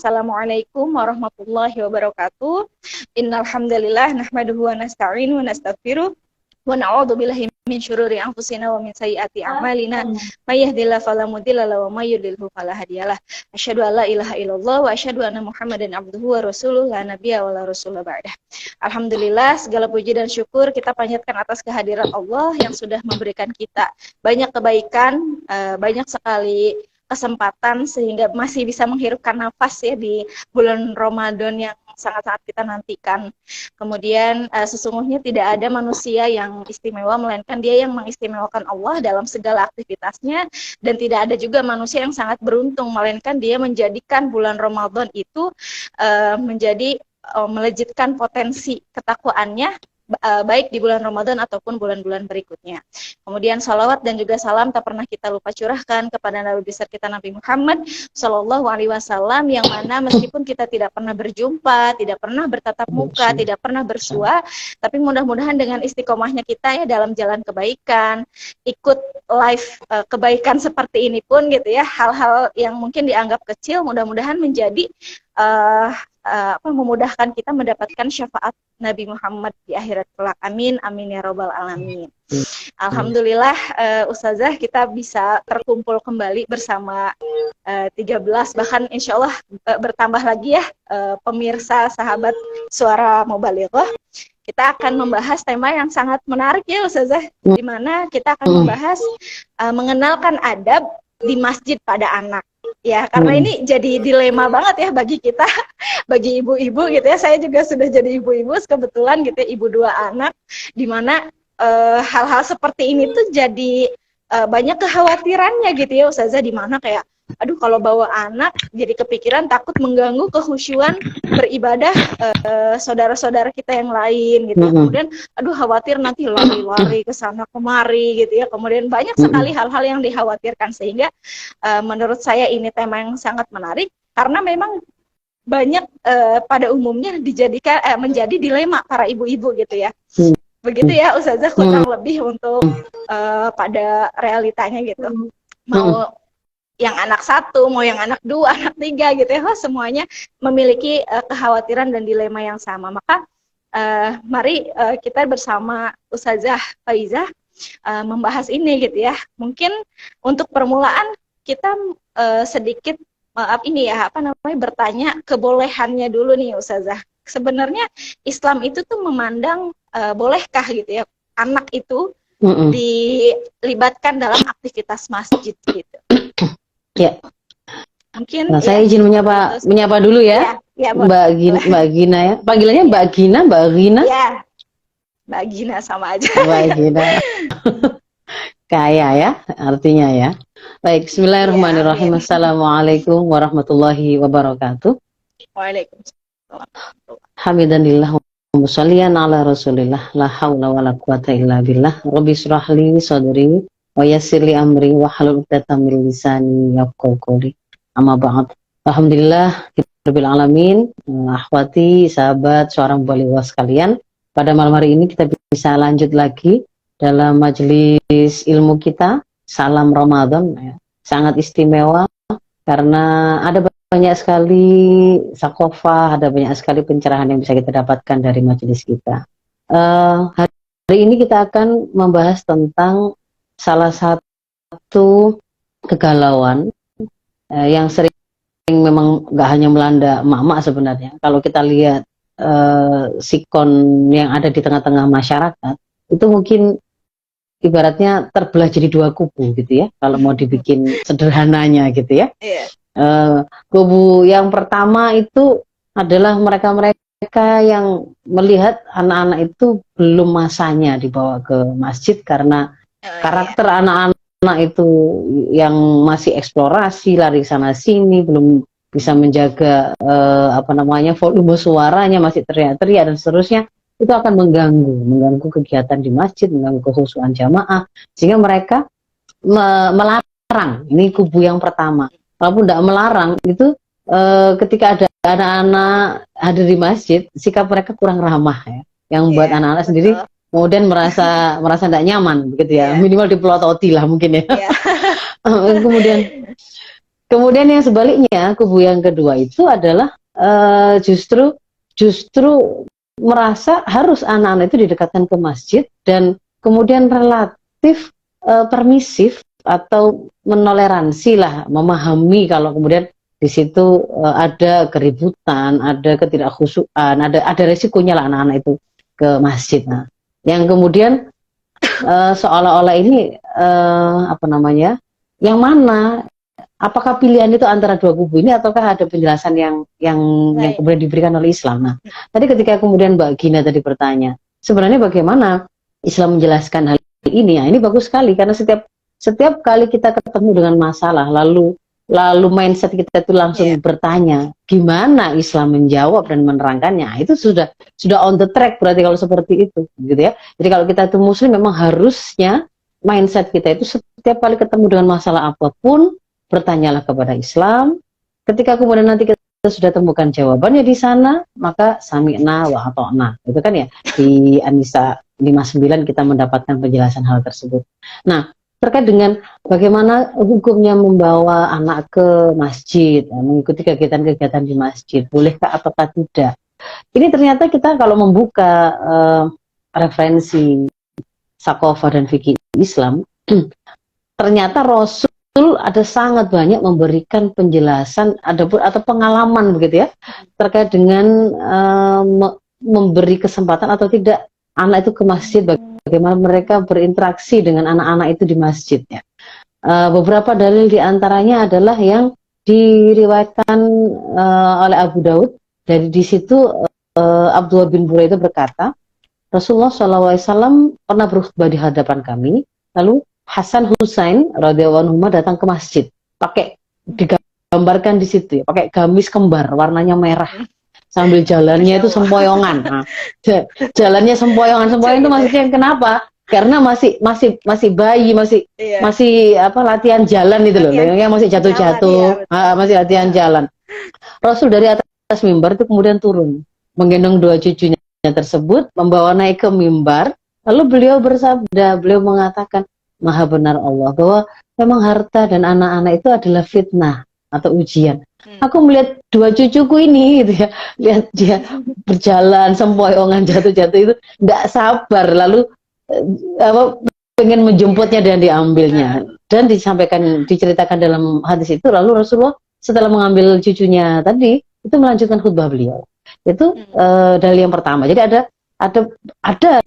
Assalamualaikum warahmatullahi wabarakatuh. Innal hamdalillah nahmaduhu wa nasta'inu wa nastaghfiruh wa na'udzu billahi min syururi anfusina wa min sayyiati a'malina. May yahdihillahu fala mudilla lahu wa may yudlilhu fala hadiyalah. Asyhadu an la ilaha illallah wa asyhadu anna Muhammadan abduhu wa rasuluh la nabiyya wa la rasula ba'dah. Alhamdulillah, segala puji dan syukur kita panjatkan atas kehadiran Allah yang sudah memberikan kita banyak kebaikan, banyak sekali kesempatan sehingga masih bisa menghirupkan nafas ya di bulan Ramadan yang sangat-sangat kita nantikan. Kemudian sesungguhnya tidak ada manusia yang istimewa melainkan dia yang mengistimewakan Allah dalam segala aktivitasnya, dan tidak ada juga manusia yang sangat beruntung melainkan dia menjadikan bulan Ramadan itu menjadi melejitkan potensi ketakwaannya baik di bulan Ramadan ataupun bulan-bulan berikutnya. Kemudian salawat dan juga salam tak pernah kita lupa curahkan kepada Nabi besar kita Nabi Muhammad Shallallahu Alaihi Wasallam, yang mana meskipun kita tidak pernah berjumpa, tidak pernah bertatap muka, tidak pernah bersua, tapi mudah-mudahan dengan istiqomahnya kita ya dalam jalan kebaikan, ikut live kebaikan seperti ini pun gitu ya, hal-hal yang mungkin dianggap kecil mudah-mudahan menjadi memudahkan kita mendapatkan syafaat Nabi Muhammad di akhirat kelak. Amin, amin ya robbal alamin. Alhamdulillah, Ustazah kita bisa terkumpul kembali bersama 13, bahkan insya Allah bertambah lagi ya pemirsa sahabat Suara Mubalighah. Kita akan membahas tema yang sangat menarik ya Ustazah, di mana kita akan membahas mengenalkan adab di masjid pada anak. Ya, karena ini jadi dilema banget ya bagi kita, bagi ibu-ibu gitu ya. Saya juga sudah jadi ibu-ibu kebetulan gitu ya, ibu 2 anak, di mana hal-hal seperti ini tuh jadi banyak kekhawatirannya gitu ya Ustazah, di mana kayak aduh kalau bawa anak jadi kepikiran takut mengganggu kekhusyuan beribadah saudara-saudara kita yang lain gitu ya. Kemudian aduh khawatir nanti lari-lari ke sana kemari gitu ya. Kemudian banyak sekali hal-hal yang dikhawatirkan, sehingga menurut saya ini tema yang sangat menarik karena memang banyak pada umumnya dijadikan menjadi dilema para ibu-ibu gitu ya. Begitu ya Ustazah kurang lebih untuk pada realitanya gitu. Mau yang anak 1, mau yang anak 2, anak 3 gitu ya, semuanya memiliki kekhawatiran dan dilema yang sama. Maka mari kita bersama Ustazah Faizah membahas ini gitu ya. Mungkin untuk permulaan kita sedikit bertanya kebolehannya dulu nih Ustazah. Sebenarnya Islam itu tuh memandang bolehkah gitu ya anak itu dilibatkan dalam aktivitas masjid gitu. Ya. Mungkin saya izin menyapa dulu ya. Ya Mbak Gina ya. Panggilannya Mbak Gina, Mbak Gina? Ya. Mbak Gina sama aja. Mbak Gina. Kaya ya artinya ya. Baik, bismillahirrahmanirrahim. Assalamualaikum warahmatullahi wabarakatuh. Waalaikumsalam. Hamdanillah wa sholliyan ala Rasulillah, la haula wala quwata illa billah. Rabbi shrah li sadri wa yassir li amri wa hlul 'uqdatam min lisani yafqahu qawli. Amma ba'd. Alhamdulillah rabbil alamin. Akhwati, sahabat Suara Mubalighah sekalian, pada malam hari ini kita bisa lanjut lagi dalam majelis ilmu kita Salam Ramadan ya. Sangat istimewa karena ada banyak sekali sakofah, ada banyak sekali pencerahan yang bisa kita dapatkan dari majelis kita. Hari ini kita akan membahas tentang salah satu kegalauan yang sering memang nggak hanya melanda emak-emak sebenarnya. Kalau kita lihat sikon yang ada di tengah-tengah masyarakat, itu mungkin ibaratnya terbelah jadi 2 kubu gitu ya, kalau mau dibikin sederhananya gitu ya. Kubu yang pertama itu adalah mereka-mereka yang melihat anak-anak itu belum masanya dibawa ke masjid karena karakter anak-anak itu yang masih eksplorasi, lari sana sini, belum bisa menjaga volume suaranya, masih teriak-teriak dan seterusnya. Itu akan mengganggu kegiatan di masjid, mengganggu kekhusyuan jamaah, sehingga mereka melarang. Ini kubu yang pertama. Walaupun tidak melarang, itu ketika ada anak-anak hadir di masjid, sikap mereka kurang ramah ya. Yang buat anak-anak sendiri kemudian merasa tidak nyaman begitu ya, minimal dipelototi lah mungkin ya. Kemudian Kemudian yang sebaliknya, kubu yang kedua itu adalah justru merasa harus anak-anak itu didekatkan ke masjid dan kemudian relatif permisif atau menoleransi lah, memahami kalau kemudian di situ ada keributan, ada ketidakkhusyuan, ada resikonya lah anak-anak itu ke masjid. Nah, yang kemudian seolah-olah ini apa namanya? Yang mana? Apakah pilihan itu antara dua kubu ini ataukah ada penjelasan yang kemudian diberikan oleh Islam? Nah, tadi ketika kemudian Mbak Gina tadi bertanya, sebenarnya bagaimana Islam menjelaskan hal ini? Ya, ini bagus sekali karena setiap kali kita ketemu dengan masalah, lalu mindset kita itu langsung bertanya, gimana Islam menjawab dan menerangkannya? Itu sudah on the track berarti kalau seperti itu, gitu ya. Jadi kalau kita itu Muslim memang harusnya mindset kita itu setiap kali ketemu dengan masalah apapun bertanyalah kepada Islam. Ketika kemudian nanti kita sudah temukan jawabannya di sana, maka sami'na wa ata'na. Itu kan ya di An-Nisa 59 kita mendapatkan penjelasan hal tersebut. Nah, terkait dengan bagaimana hukumnya membawa anak ke masjid, mengikuti kegiatan-kegiatan di masjid, bolehkah ataukah tidak? Ini ternyata kita kalau membuka referensi Saqafah dan fikih Islam, ternyata Rasul ada sangat banyak memberikan penjelasan atau pengalaman begitu ya terkait dengan memberi kesempatan atau tidak anak itu ke masjid, bagaimana mereka berinteraksi dengan anak-anak itu di masjid ya. Beberapa dalil diantaranya adalah yang diriwayatkan oleh Abu Daud. Dari di situ Abdullah bin Buraidah berkata, Rasulullah SAW pernah berkhutbah di hadapan kami, lalu Hasan Husain radhiyallahu anhuma datang ke masjid, pakai digambarkan di situ ya, pakai gamis kembar warnanya merah, sambil jalannya itu sempoyongan. Nah, jalannya sempoyongan itu maksudnya kenapa? Karena masih bayi, masih apa latihan jalan itu loh, yang masih jatuh-jatuh, masih latihan jalan. Rasul dari atas mimbar itu kemudian turun, menggendong dua cucunya tersebut, membawa naik ke mimbar, lalu beliau bersabda, beliau mengatakan, Maha benar Allah bahwa memang harta dan anak-anak itu adalah fitnah atau ujian. Aku melihat dua cucuku ini gitu ya, lihat dia berjalan sempoyongan jatuh-jatuh itu tidak sabar, lalu pengen menjemputnya dan diambilnya. Dan diceritakan dalam hadis itu, lalu Rasulullah setelah mengambil cucunya tadi itu melanjutkan khutbah beliau. Itu dalil yang pertama. Jadi ada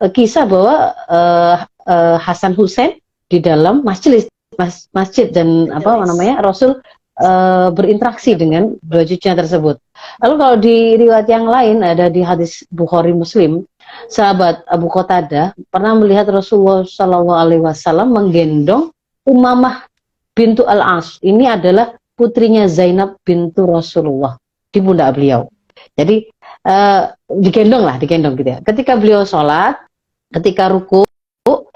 kisah bahwa Hasan Husain di dalam masjid dan Rasul berinteraksi dengan dua cucunya tersebut. Lalu kalau di riwayat yang lain ada di hadis Bukhari Muslim, sahabat Abu Qatadah pernah melihat Rasulullah SAW menggendong Umamah bintu Al-As. Ini adalah putrinya Zainab bintu Rasulullah di pundak beliau. Jadi digendong gitu ya. Ketika beliau sholat, ketika ruku,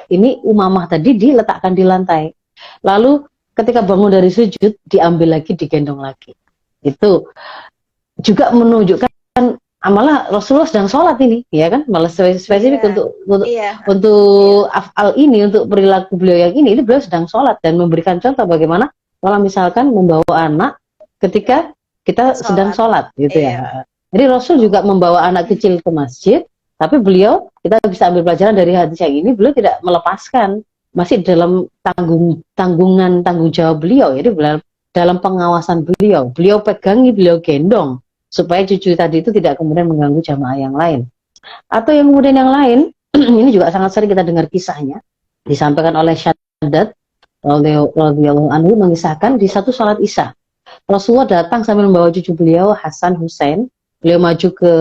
ini Umamah tadi diletakkan di lantai. Lalu ketika bangun dari sujud, diambil lagi, digendong lagi. Itu juga menunjukkan malah Rasulullah sedang sholat ini, ya kan? Malah spesifik untuk af'al ini, untuk perilaku beliau yang ini beliau sedang sholat dan memberikan contoh bagaimana kalau misalkan membawa anak ketika kita sedang sholat, gitu ya. Jadi Rasul juga membawa anak kecil ke masjid, tapi beliau, kita bisa ambil pelajaran dari hadis yang ini, beliau tidak melepaskan, masih dalam tanggung jawab beliau, jadi dalam pengawasan beliau pegangi, beliau gendong, supaya cucu tadi itu tidak kemudian mengganggu jamaah yang lain. Atau yang kemudian yang lain, ini juga sangat sering kita dengar kisahnya, disampaikan oleh Syaddad radhiyallahu anhu mengisahkan di satu salat Isya, Rasulullah datang sambil membawa cucu beliau Hasan Husain, beliau maju ke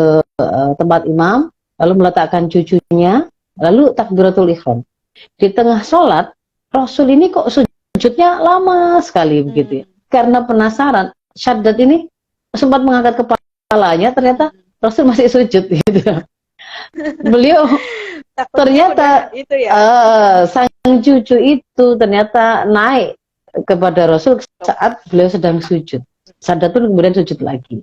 tempat imam, lalu meletakkan cucunya, lalu takbiratul ihram. Di tengah sholat, Rasul ini kok sujudnya lama sekali begitu ya. Karena penasaran, Syaddad ini sempat mengangkat kepalanya, ternyata Rasul masih sujud gitu ya. Beliau ternyata itu ya. Sang cucu itu ternyata naik kepada Rasul saat beliau sedang sujud. Syaddad pun kemudian sujud lagi.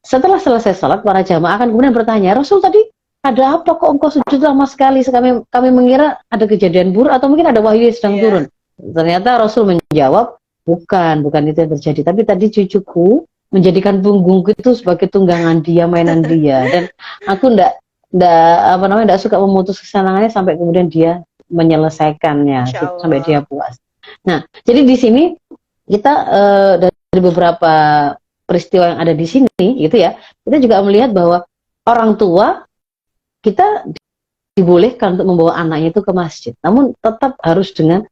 Setelah selesai sholat, para jamaah akan kemudian bertanya, Rasul tadi ada apa kok engkau sujud lama sekali? Kami mengira ada kejadian buruk atau mungkin ada wahyu yang sedang turun. Ternyata Rasul menjawab, Bukan itu yang terjadi. Tapi tadi cucuku menjadikan punggungku itu sebagai tunggangan dia, mainan dia. Dan aku ndak suka memutus kesenangannya sampai kemudian dia menyelesaikannya Masya gitu, sampai Allah. dia puas. Nah, jadi di sini kita dari beberapa peristiwa yang ada di sini, gitu ya, kita juga melihat bahwa orang tua kita dibolehkan untuk membawa anaknya itu ke masjid, namun tetap harus dengan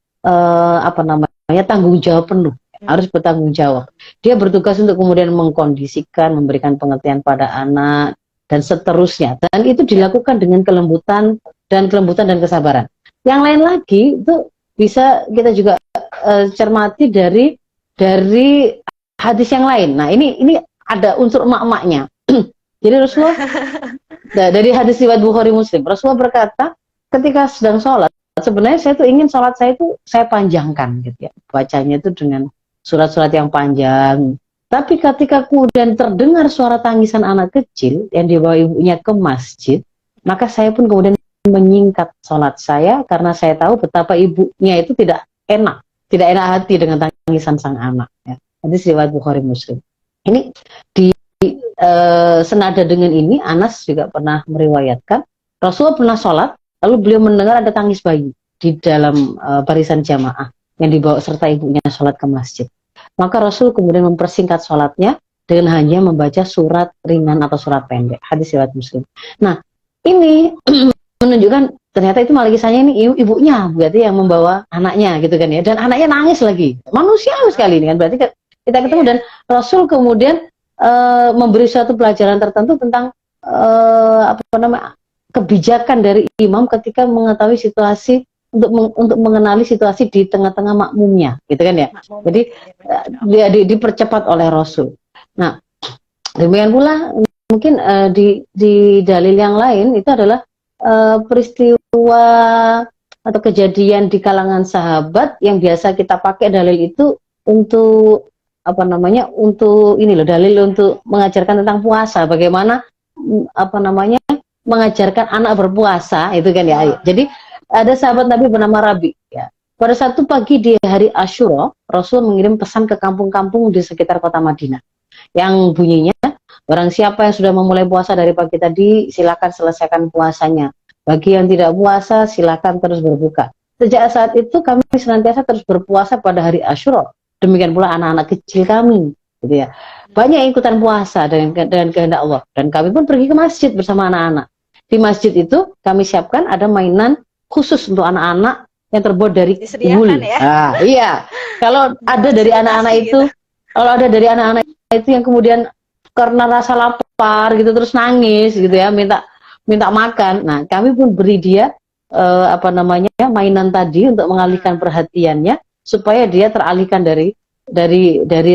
tanggung jawab penuh, harus bertanggung jawab. Dia bertugas untuk kemudian mengkondisikan, memberikan pengertian pada anak dan seterusnya. Dan itu dilakukan dengan kelembutan dan kesabaran. Yang lain lagi itu bisa kita juga cermati dari hadis yang lain. Nah, ini ada unsur emak-emaknya. Jadi Rasulullah dari hadis riwayat Bukhari Muslim, Rasulullah berkata ketika sedang sholat, sebenarnya saya tuh ingin sholat saya itu saya panjangkan gitu ya, bacanya itu dengan surat-surat yang panjang. Tapi ketika kemudian terdengar suara tangisan anak kecil yang dibawa ibunya ke masjid, maka saya pun kemudian menyingkat sholat saya karena saya tahu betapa ibunya itu tidak enak hati dengan tangisan sang anak. Ya. Hadis riwayat Bukhari Muslim. Ini di senada dengan ini, Anas juga pernah meriwayatkan Rasulullah pernah sholat, lalu beliau mendengar ada tangis bayi di dalam barisan jamaah yang dibawa serta ibunya sholat ke masjid. Maka Rasul kemudian mempersingkat sholatnya dengan hanya membaca surat ringan atau surat pendek. Hadis riwayat Muslim. Nah, ini menunjukkan ternyata itu malah kisahnya ini ibunya berarti yang membawa anaknya gitu kan ya, dan anaknya nangis lagi, manusiawi sekali ini kan, berarti kita ketemu dan Rasul kemudian memberi suatu pelajaran tertentu tentang kebijakan dari imam ketika mengetahui situasi untuk mengenali situasi di tengah-tengah makmumnya, gitu kan ya. Jadi dia dipercepat oleh Rasul. Nah, demikian pula mungkin di dalil yang lain itu adalah peristiwa atau kejadian di kalangan sahabat yang biasa kita pakai dalil itu untuk untuk ini loh, dalil untuk mengajarkan tentang puasa, bagaimana mengajarkan anak berpuasa itu kan ya. Jadi ada sahabat Nabi bernama Rabi ya. Pada satu pagi di hari Asyura, Rasul mengirim pesan ke kampung-kampung di sekitar kota Madinah yang bunyinya, barang siapa yang sudah memulai puasa dari pagi tadi, silakan selesaikan puasanya. Bagi yang tidak puasa, silakan terus berbuka. Sejak saat itu kami senantiasa terus berpuasa pada hari Asyura. Demikian pula anak-anak kecil kami, gitu ya. Banyak yang ikutan puasa dengan kehendak Allah. Dan kami pun pergi ke masjid bersama anak-anak. Di masjid itu kami siapkan ada mainan khusus untuk anak-anak yang terbuat dari wool. Ya? Nah, iya. Kalau ada dari anak-anak itu, yang kemudian karena rasa lapar gitu terus nangis gitu ya, minta makan. Nah, kami pun beri dia mainan tadi untuk mengalihkan perhatiannya supaya dia teralihkan dari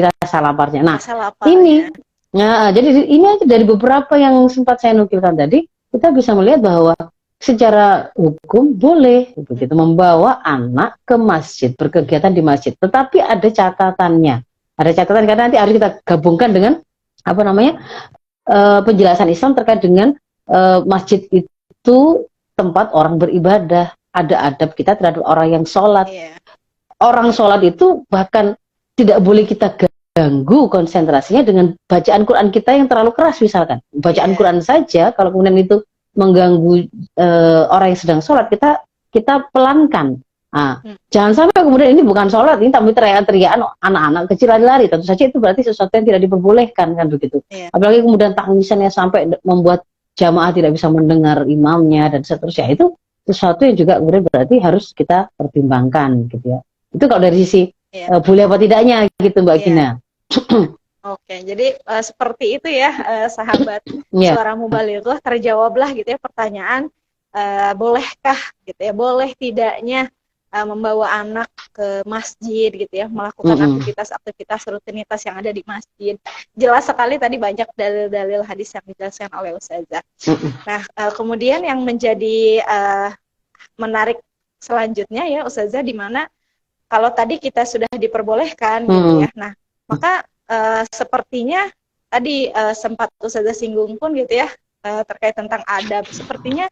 rasa laparnya. Nah, jadi ini aja dari beberapa yang sempat saya nukilkan tadi, kita bisa melihat bahwa secara hukum boleh begitu membawa anak ke masjid, berkegiatan di masjid. Tetapi ada catatannya. Ada catatan karena nanti harus kita gabungkan dengan penjelasan Islam terkait dengan masjid itu tempat orang beribadah, ada adab kita terhadap orang yang sholat. Orang sholat itu bahkan tidak boleh kita ganggu konsentrasinya dengan bacaan Quran kita yang terlalu keras misalkan. Bacaan Quran saja kalau kemudian itu mengganggu orang yang sedang sholat, kita pelankan. Nah, jangan sampai kemudian ini bukan sholat, ini tapi teriak-teriakan anak-anak kecil lari-lari. Tentu saja itu berarti sesuatu yang tidak diperbolehkan kan begitu. Apalagi kemudian tangisannya sampai membuat jamaah tidak bisa mendengar imamnya dan seterusnya, itu sesuatu yang juga kemudian berarti harus kita pertimbangkan gitu ya. Itu kalau dari sisi boleh apa tidaknya gitu Mbak Gina. Oke, jadi seperti itu ya sahabat Suara Mubalighah, terjawablah gitu ya pertanyaan bolehkah gitu ya, boleh tidaknya membawa anak ke masjid gitu ya, melakukan aktivitas rutinitas yang ada di masjid. Jelas sekali tadi banyak dalil-dalil hadis yang dijelaskan oleh Ustazah. Nah, kemudian yang menjadi menarik selanjutnya ya Ustazah, di mana kalau tadi kita sudah diperbolehkan gitu ya. Nah, maka sepertinya tadi sempat Ustazah singgung pun gitu ya, terkait tentang adab, sepertinya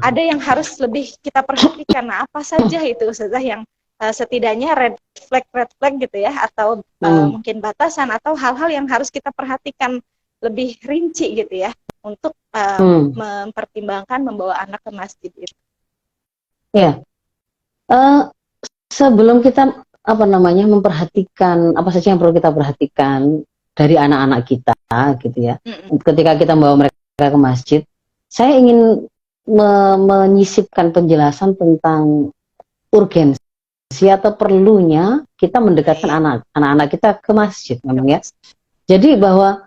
ada yang harus lebih kita perhatikan. Nah, apa saja itu Ustazah yang setidaknya red flag gitu ya, atau mungkin batasan atau hal-hal yang harus kita perhatikan lebih rinci gitu ya untuk mempertimbangkan membawa anak ke masjid itu. Ya, sebelum kita memperhatikan apa saja yang perlu kita perhatikan dari anak-anak kita gitu ya, ketika kita membawa mereka ke masjid, saya ingin menyisipkan penjelasan tentang urgensi atau perlunya kita mendekatkan anak-anak kita ke masjid memang ya. Jadi bahwa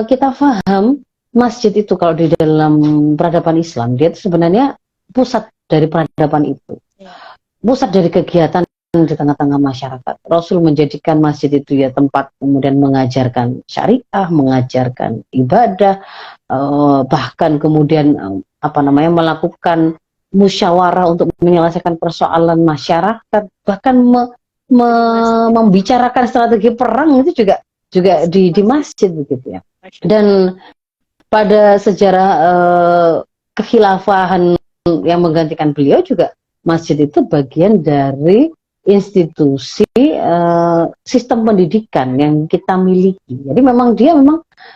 kita paham masjid itu kalau di dalam peradaban Islam, dia itu sebenarnya pusat dari peradaban itu, pusat dari kegiatan di tengah-tengah masyarakat. Rasul menjadikan masjid itu ya tempat kemudian mengajarkan syariah, mengajarkan ibadah, bahkan kemudian melakukan musyawarah untuk menyelesaikan persoalan masyarakat, bahkan membicarakan strategi perang itu juga di masjid begitu ya. Dan pada sejarah kekhilafahan yang menggantikan beliau juga masjid itu bagian dari institusi sistem pendidikan yang kita miliki. Jadi memang dia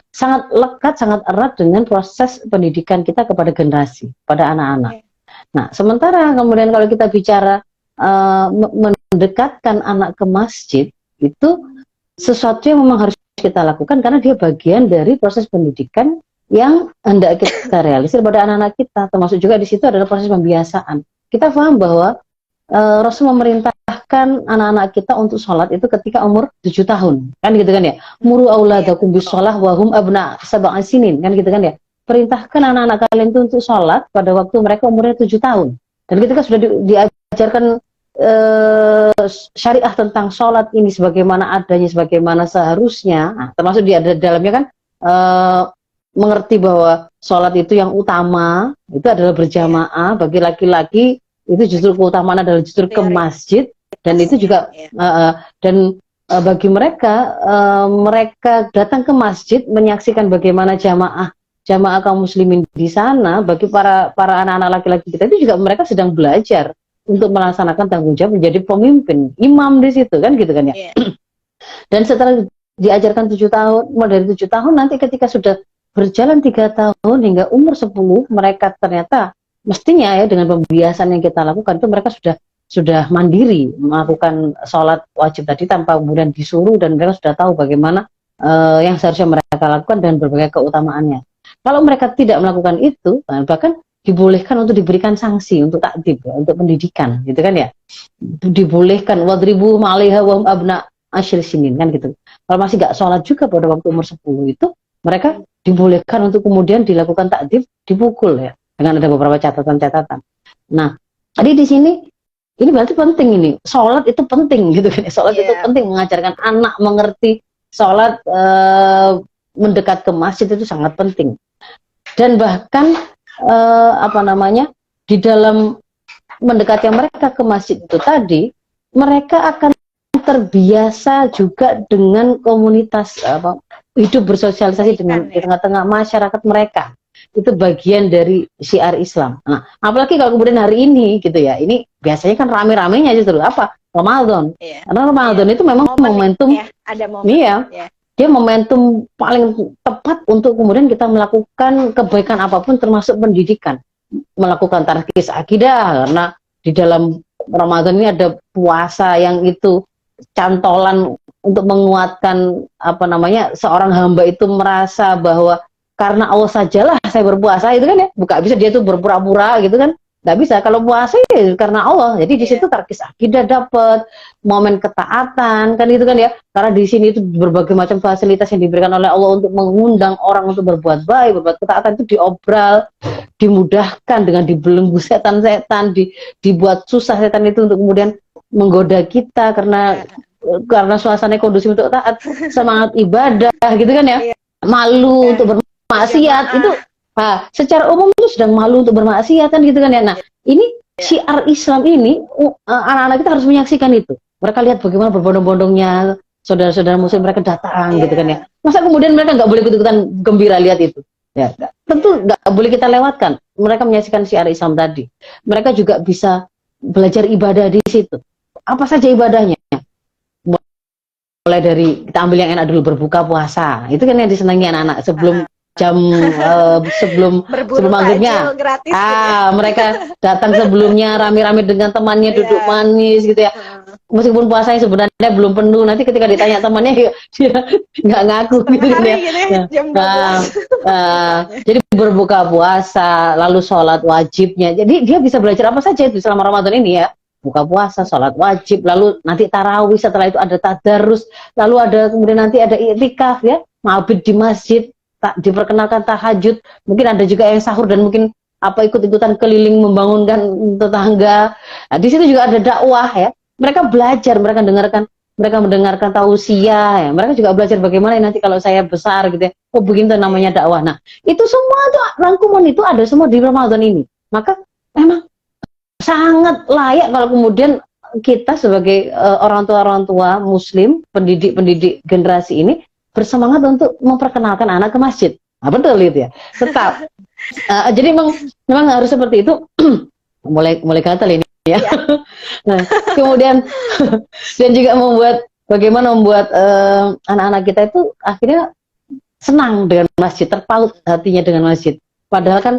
sangat lekat, sangat erat dengan proses pendidikan kita kepada generasi, pada anak-anak. Nah, sementara kemudian kalau kita bicara mendekatkan anak ke masjid, itu sesuatu yang memang harus kita lakukan karena dia bagian dari proses pendidikan yang hendak kita realisir pada anak-anak kita. Termasuk juga di situ adalah proses pembiasaan. Kita paham bahwa Rasul memerintahkan anak-anak kita untuk sholat itu ketika umur 7 tahun, kan gitu kan ya. Muru auladakum bis-shalah wa hum abna sab'a sinin, kan gitu kan ya. Perintahkan anak-anak kalian itu untuk sholat pada waktu mereka umurnya 7 tahun. Dan ketika sudah diajarkan syariah tentang sholat ini sebagaimana adanya, sebagaimana seharusnya, nah, termasuk di dalamnya kan mengerti bahwa sholat itu yang utama itu adalah berjamaah, bagi laki-laki itu justru keutamaan adalah justru ke masjid, dan itu juga bagi mereka mereka datang ke masjid menyaksikan bagaimana jamaah kaum muslimin di sana. Bagi para anak-anak laki-laki kita itu juga mereka sedang belajar untuk melaksanakan tanggung jawab menjadi pemimpin, imam di situ, kan gitu kan ya. Dan setelah diajarkan 7 tahun, mulai dari 7 tahun nanti ketika sudah berjalan 3 tahun hingga umur 10, mereka ternyata mestinya ya dengan pembiasan yang kita lakukan itu mereka sudah mandiri melakukan sholat wajib tadi tanpa kemudian disuruh, dan mereka sudah tahu bagaimana yang seharusnya mereka lakukan dan berbagai keutamaannya. Kalau mereka tidak melakukan itu, bahkan dibolehkan untuk diberikan sanksi untuk takdib, ya, untuk pendidikan, gitu kan ya. Dibolehkan wadribu ma'alaiha wa hum abna asyir sinin, kan gitu. Kalau masih nggak sholat juga pada waktu umur 10 itu, mereka dibolehkan untuk kemudian dilakukan takdib, dipukul ya, dengan ada beberapa catatan-catatan. Nah, tadi di sini ini berarti penting ini, sholat itu penting gitu kan. Sholat itu penting, mengajarkan anak mengerti sholat, mendekat ke masjid itu sangat penting. Dan bahkan di dalam mendekati mereka ke masjid itu tadi, mereka akan terbiasa juga dengan komunitas hidup bersosialisasi dengan di tengah-tengah masyarakat mereka. Itu bagian dari syiar Islam. Nah, apalagi kalau kemudian hari ini gitu ya, ini biasanya kan rame-ramenya justru apa? Ramadan. Karena Ramadan itu memang momentum, ada momen. Dia momentum paling tepat untuk kemudian kita melakukan kebaikan apapun, termasuk pendidikan, melakukan tarkis akidah, karena di dalam Ramadan ini ada puasa yang itu cantolan untuk menguatkan seorang hamba itu merasa bahwa karena Allah sajalah saya berpuasa, itu kan ya, bukan bisa dia tuh berpura-pura gitu kan, nggak bisa. Kalau puasa ya karena Allah, jadi di situ tarkis akidah dapat, momen ketaatan kan gitu kan ya, karena di sini itu berbagai macam fasilitas yang diberikan oleh Allah untuk mengundang orang untuk berbuat baik, berbuat ketaatan itu diobral, dimudahkan dengan dibelenggu setan-setan, dibuat susah setan itu untuk kemudian menggoda kita karena suasana kondusif untuk taat, semangat ibadah gitu kan ya, malu untuk bermaksiat itu. Nah, secara umum itu sedang malu untuk bermaksiat kan gitu kan ya. Nah, ini syiar Islam ini anak-anak kita harus menyaksikan itu. Mereka lihat bagaimana berbondong-bondongnya saudara-saudara muslim mereka datang gitu kan ya. Masa kemudian mereka nggak boleh ikut-ikutan gembira lihat itu? Ya, tentu nggak boleh kita lewatkan. Mereka menyaksikan syiar Islam tadi. Mereka juga bisa belajar ibadah di situ. apa saja ibadahnya. Mulai dari kita ambil yang enak dulu, berbuka puasa. Itu kan yang disenangi anak-anak sebelum jam sebelum maghribnya. gratis Mereka datang sebelumnya rame-rame dengan temannya, duduk manis gitu ya. Meskipun puasanya sebenarnya belum penuh, nanti ketika ditanya temannya dia nggak ngaku gitu kan ya. jam 12. Jadi berbuka puasa, lalu sholat wajibnya. Jadi dia bisa belajar apa saja itu selama Ramadan ini ya. Buka puasa, sholat wajib, lalu nanti tarawih, setelah itu ada tadarus, lalu ada kemudian nanti ada i'tikaf ya, ma'abid di masjid, diperkenalkan tahajud, mungkin ada juga yang sahur dan mungkin ikut-ikutan keliling membangunkan tetangga. Nah, di situ juga ada dakwah ya. Mereka belajar, mereka mendengarkan tausiah ya. Mereka juga belajar bagaimana nanti kalau saya besar gitu ya. Oh begini namanya dakwah. Nah, itu semua tuh rangkuman itu ada semua di Ramadan ini. Maka memang sangat layak kalau kemudian kita sebagai orang tua muslim, pendidik generasi ini bersemangat untuk memperkenalkan anak ke masjid. Nah, betul itu ya. Tetap. Jadi memang harus seperti itu. mulai gatal ini ya. Nah, kemudian dan juga bagaimana membuat anak-anak kita itu akhirnya senang dengan masjid, terpaut hatinya dengan masjid. Padahal kan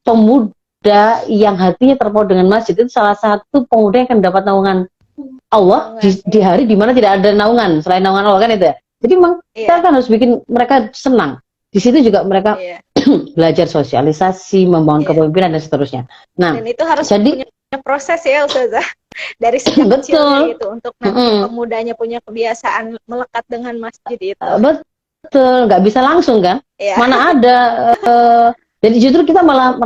pemuda yang hatinya terpaut dengan masjid itu salah satu pemuda yang akan dapat naungan Allah di hari di mana tidak ada naungan selain naungan Allah kan itu ya. Jadi memang kita kan harus bikin mereka senang. Di situ juga mereka belajar sosialisasi, membangun kepemimpinan dan seterusnya. Nah, dan itu harus punya proses ya Ustazah. Dari sejak kecil gitu untuk nanti pemudanya punya kebiasaan melekat dengan masjid itu. Betul, nggak bisa langsung kan? Mana ada. Jadi justru kita malah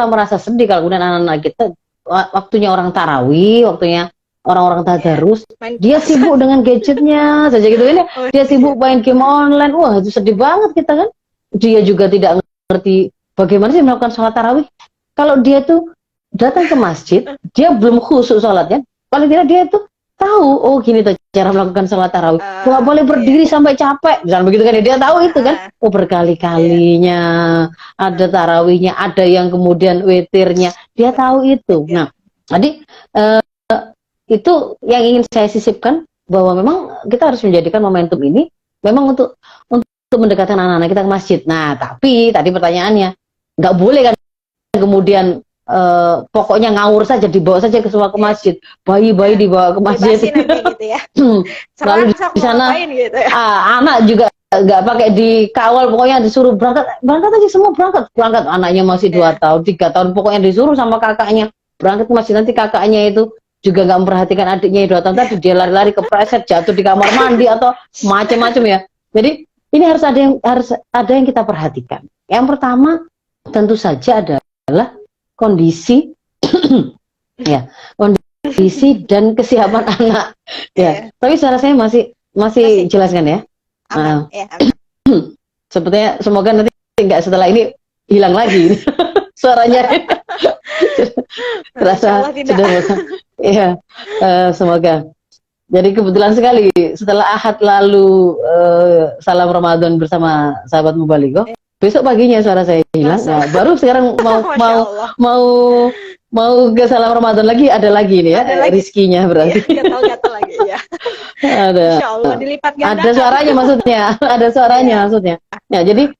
merasa sedih kalau kemudian anak-anak kita waktunya orang tarawih, waktunya orang-orang tadarus, dia sibuk dengan gadgetnya saja gitu kan ya. Dia sibuk main game online. Wah, itu sedih banget kita kan. Dia juga tidak ngerti bagaimana sih melakukan sholat tarawih. Kalau dia tuh datang ke masjid, dia belum khusyuk sholatnya. Paling tidak dia tuh tahu, oh gini tuh cara melakukan sholat tarawih. Nggak boleh berdiri sampai capek, misalnya begitu kan? Dia tahu itu kan. Oh berkali-kalinya ada tarawihnya, ada yang kemudian witirnya. Dia tahu itu. Nah, jadi itu yang ingin saya sisipkan bahwa memang kita harus menjadikan momentum ini memang untuk mendekatkan anak-anak kita ke masjid. Nah, tapi tadi pertanyaannya nggak boleh kan kemudian pokoknya ngawur saja, dibawa saja ke semua ke masjid, bayi-bayi dibawa ke masjid. Gitu ya. Lalu di sana gitu ya. Anak juga nggak pakai dikawal, pokoknya disuruh berangkat aja semua berangkat. Anaknya masih 2 tahun, 3 tahun, pokoknya disuruh sama kakaknya berangkat ke masjid. Nanti kakaknya itu juga nggak memperhatikan adiknya 2 tahun tadi, dia lari-lari kepleset, jatuh di kamar mandi atau macam-macam ya. Jadi ini harus ada yang kita perhatikan. Yang pertama tentu saja adalah kondisi ya, kondisi dan kesiapan anak ya. Tapi suara saya masih jelaskan ya. Sepertinya semoga nanti nggak setelah ini hilang lagi suaranya. Terasa sudah ya, semoga. Jadi kebetulan sekali setelah Ahad lalu salam Ramadan bersama sahabat Mubaligho, besok paginya suara saya hilang. Nah, baru sekarang mau ke salam Ramadan lagi, ada lagi nih ya, rizkinya berarti. Gatal lagi ya. Ada. Insyaallah dilipat gandakan. Ada suaranya maksudnya, ada suaranya maksudnya. Ya, jadi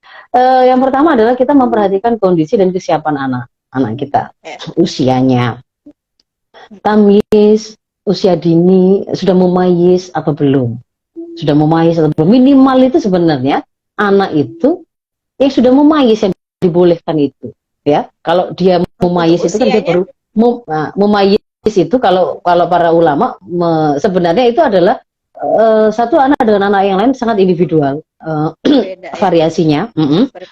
yang pertama adalah kita memperhatikan kondisi dan kesiapan anak kita, usianya, tamyiz, usia dini, sudah mumayyiz atau belum. Minimal itu sebenarnya anak itu yang sudah mumayyiz yang dibolehkan itu ya. Kalau dia mumayyiz itu kan dia baru mumayyiz itu kalau para ulama sebenarnya itu adalah satu anak dengan anak yang lain sangat individual variasinya,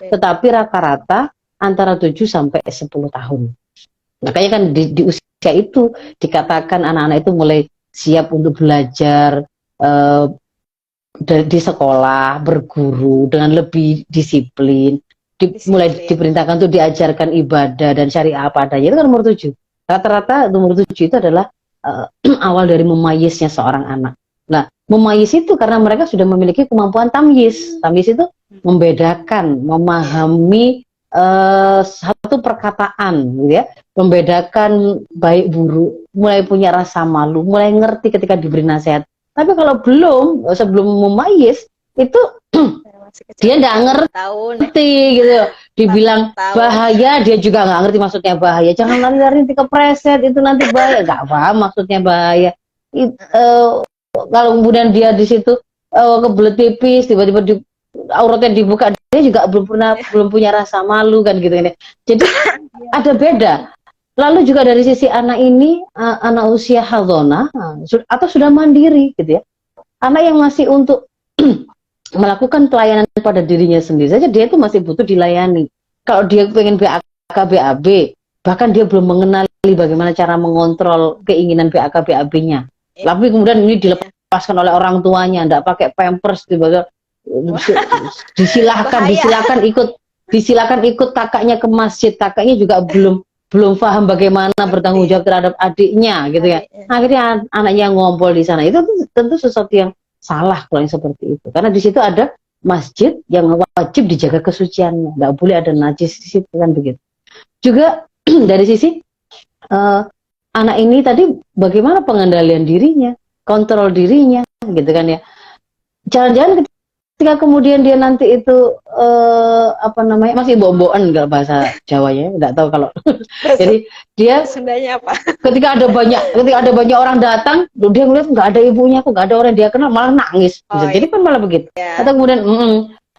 tetapi rata-rata antara 7 sampai 10 tahun. Makanya kan di usia itu dikatakan anak-anak itu mulai siap untuk belajar di sekolah, berguru dengan lebih disiplin, mulai diperintahkan untuk diajarkan ibadah dan syariah apa adanya. Itu kan umur 7. Rata-rata umur 7 itu adalah awal dari memayiznya seorang anak. Nah, memayis itu karena mereka sudah memiliki kemampuan tamyiz. Tamyiz itu membedakan, memahami satu perkataan, gitu ya, membedakan baik buruk, mulai punya rasa malu, mulai ngerti ketika diberi nasihat. Tapi kalau belum, sebelum memayis itu dia nggak ngerti gitu. Dibilang bahaya, dia juga nggak ngerti maksudnya bahaya. Jangan lari-lari nanti kepreset, itu nanti bahaya. Nggak paham maksudnya bahaya. Kalau kemudian dia di situ kebelet pipis, tiba-tiba auratnya dibuka, dia juga belum punya rasa malu kan gitu ini. Jadi ada beda. Lalu juga dari sisi anak ini, anak usia hadonah atau sudah mandiri gitu ya. Anak yang masih untuk melakukan pelayanan pada dirinya sendiri saja, dia itu masih butuh dilayani. Kalau dia pengen BAK, BAB, bahkan dia belum mengenali bagaimana cara mengontrol keinginan BAK, BAB-nya. Tapi kemudian ini dilepaskan oleh orang tuanya, enggak pakai pampers, tiba-tiba disilahkan ikut kakaknya ke masjid. Kakaknya juga belum paham bagaimana bertanggung jawab terhadap adiknya gitu ya. Akhirnya anaknya ngompol di sana. Itu tentu sesuatu yang salah kalau yang seperti itu. Karena di situ ada masjid yang wajib dijaga kesuciannya. Nggak boleh ada najis di situ kan begitu. Juga dari sisi anak ini tadi bagaimana pengendalian dirinya, kontrol dirinya gitu kan ya. Jangan-jangan ketika kemudian dia nanti itu masih boboan kalau bahasa Jawanya, nggak tahu kalau jadi dia Sundanya apa? ketika ada banyak orang datang, dia ngeliat nggak ada ibunya, kok nggak ada orang dia kenal, malah nangis. Jadi kan malah begitu. Atau kemudian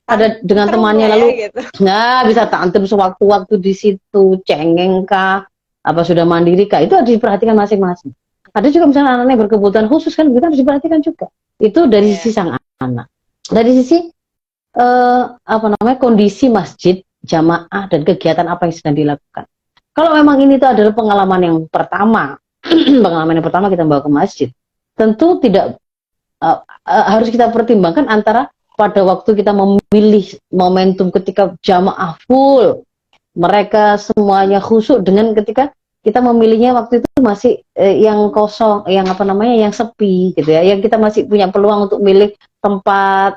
ada dengan temannya lalu gitu. Nah bisa tantrum sewaktu-waktu di situ, cengeng kah, apa sudah mandiri kah, itu harus diperhatikan masing-masing. Ada juga misalnya anak-anak berkebutuhan khusus kan, kita harus diperhatikan juga. Itu dari sisi sang anak. Dari sisi kondisi masjid, jamaah dan kegiatan apa yang sedang dilakukan. Kalau memang ini itu adalah pengalaman yang pertama, kita bawa ke masjid, tentu tidak harus kita pertimbangkan antara pada waktu kita memilih momentum ketika jamaah full, mereka semuanya khusyuk, dengan ketika kita memilihnya waktu itu masih yang kosong, yang sepi gitu ya, yang kita masih punya peluang untuk milih tempat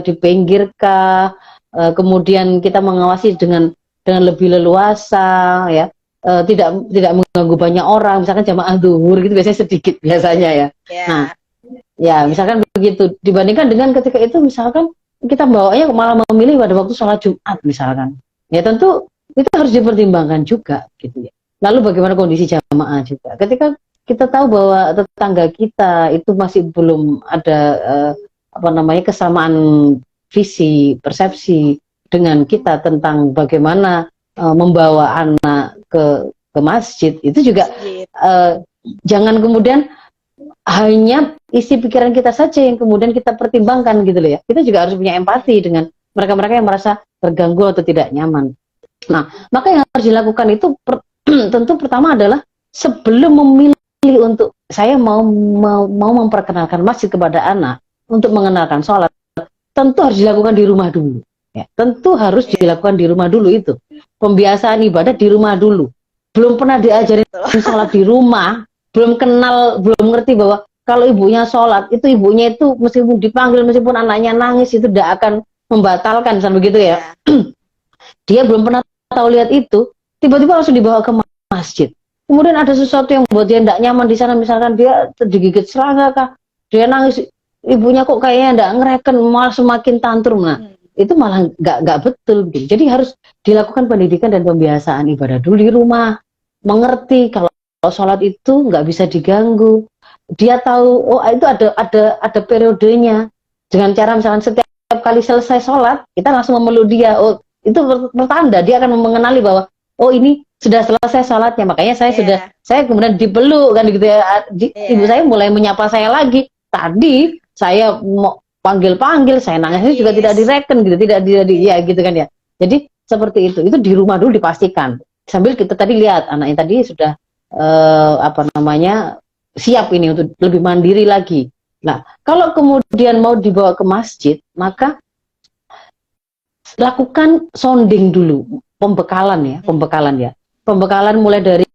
di pinggir kah, kemudian kita mengawasi dengan lebih leluasa ya, tidak mengganggu banyak orang, misalkan jamaah zuhur gitu biasanya sedikit biasanya ya. Nah ya misalkan begitu, dibandingkan dengan ketika itu misalkan kita bawanya malah memilih pada waktu sholat Jumat misalkan, ya tentu itu harus dipertimbangkan juga gitu ya. Lalu bagaimana kondisi jamaah juga, ketika kita tahu bahwa tetangga kita itu masih belum ada kesamaan visi, persepsi dengan kita tentang bagaimana membawa anak ke masjid, itu juga jangan kemudian hanya isi pikiran kita saja yang kemudian kita pertimbangkan gitu loh ya. Kita juga harus punya empati dengan mereka-mereka yang merasa terganggu atau tidak nyaman. Nah, maka yang harus dilakukan itu tentu pertama adalah sebelum memilih untuk saya mau memperkenalkan masjid kepada anak, untuk mengenalkan sholat, tentu harus dilakukan di rumah dulu. Ya, tentu harus dilakukan di rumah dulu itu. Pembiasaan ibadah di rumah dulu. Belum pernah diajarin sholat di rumah, belum ngerti bahwa kalau ibunya sholat, itu ibunya itu meskipun dipanggil, meskipun anaknya nangis, itu tidak akan membatalkan, misalnya begitu ya. Dia belum pernah tahu lihat itu, tiba-tiba langsung dibawa ke masjid. Kemudian ada sesuatu yang membuat dia tidak nyaman di sana, misalkan dia digigit serangga kah, dia nangis, ibunya kok kayaknya tidak ngereken, malah semakin tantrum. Nah, itu malah nggak betul gitu. Jadi harus dilakukan pendidikan dan pembiasaan ibadah dulu di rumah, mengerti kalau sholat itu nggak bisa diganggu. Dia tahu, oh itu ada periodenya. Dengan cara misalkan setiap kali selesai sholat, kita langsung memeluk dia. Oh itu pertanda dia akan mengenali bahwa oh ini sudah selesai sholatnya. Makanya saya kemudian dipeluk kan gitu ya. Ibu saya mulai menyapa saya lagi. Tadi saya mau panggil, saya nangisnya juga tidak direken gitu, tidak ya gitu kan ya. Jadi seperti itu di rumah dulu dipastikan. Sambil kita tadi lihat anaknya tadi sudah siap ini untuk lebih mandiri lagi. Nah, kalau kemudian mau dibawa ke masjid, maka lakukan sounding dulu, pembekalan ya. Pembekalan mulai dari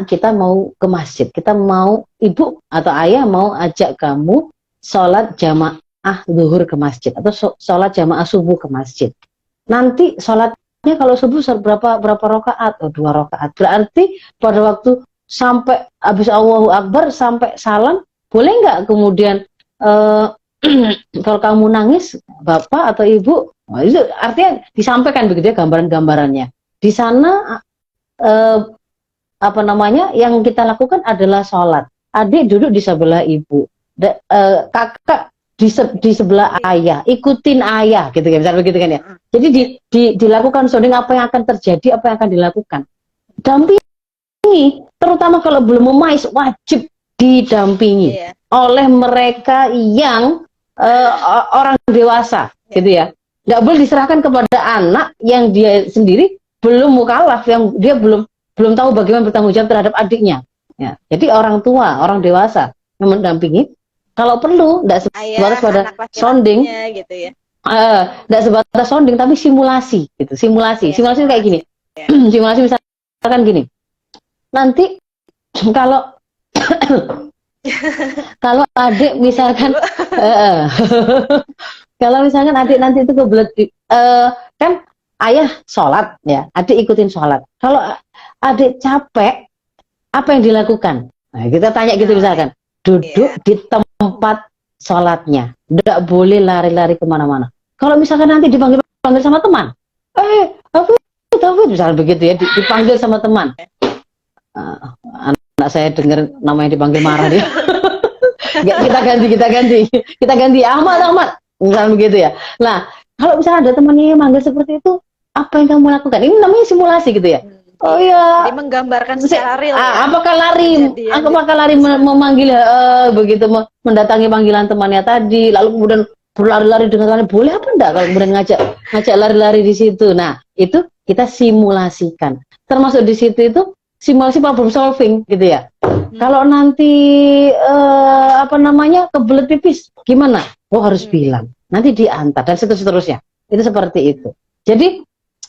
kita mau ke masjid, kita mau, ibu atau ayah mau ajak kamu sholat jamaah zuhur ke masjid atau sholat jamaah subuh ke masjid. Nanti sholat kalau subuh berapa rakaat? Oh, 2 rakaat. Berarti pada waktu sampai habis Allahu Akbar sampai salam, boleh nggak kemudian kalau kamu nangis, bapak atau ibu, itu artinya disampaikan begitu ya gambaran-gambarannya. Di sana yang kita lakukan adalah sholat. Adik duduk di sebelah ibu, kakak di sebelah ayah, ikutin ayah, gitu kan, misalnya begitu kan ya. Jadi dilakukan sounding apa yang akan terjadi, apa yang akan dilakukan. Dampingi, terutama kalau belum memais, wajib didampingi oleh mereka yang orang dewasa, gitu ya. Nggak boleh diserahkan kepada anak yang dia sendiri belum mukallaf, yang dia belum tahu bagaimana bertanggung jawab terhadap adiknya. Ya, jadi orang tua, orang dewasa yang mendampingi, kalau perlu tidak sebatas pada sounding, gitu ya. Tidak sebatas sounding, tapi simulasi, gitu. Simulasi kayak gini. Simulasi misalkan gini. Nanti kalau kalau adik misalkan, kalau misalkan adik nanti itu kebelet, kan ayah sholat ya, adik ikutin sholat. Kalau adik capek, apa yang dilakukan? Nah, kita tanya gitu misalkan, duduk di tempat sholatnya, tidak boleh lari-lari kemana-mana. Kalau misalkan nanti dipanggil sama teman, Hafid, misalnya begitu ya, dipanggil sama teman. Anak saya dengar namanya dipanggil marah dia. kita ganti Ahmad, misalnya begitu ya. Nah, kalau misalnya ada temannya yang manggil seperti itu, apa yang kamu lakukan? Ini namanya simulasi gitu ya. Oh ya. Jadi menggambarkan secara real. Apakah lari memanggil begitu mendatangi panggilan temannya tadi, lalu kemudian berlari-lari dengan temannya, boleh apa enggak kalau kemudian ngajak lari-lari di situ? Nah, itu kita simulasikan. Termasuk di situ itu simulasi problem solving gitu ya. Kalau nanti kebelet pipis gimana? Oh, harus bilang. Nanti diantar dan seterusnya. Itu seperti itu. Jadi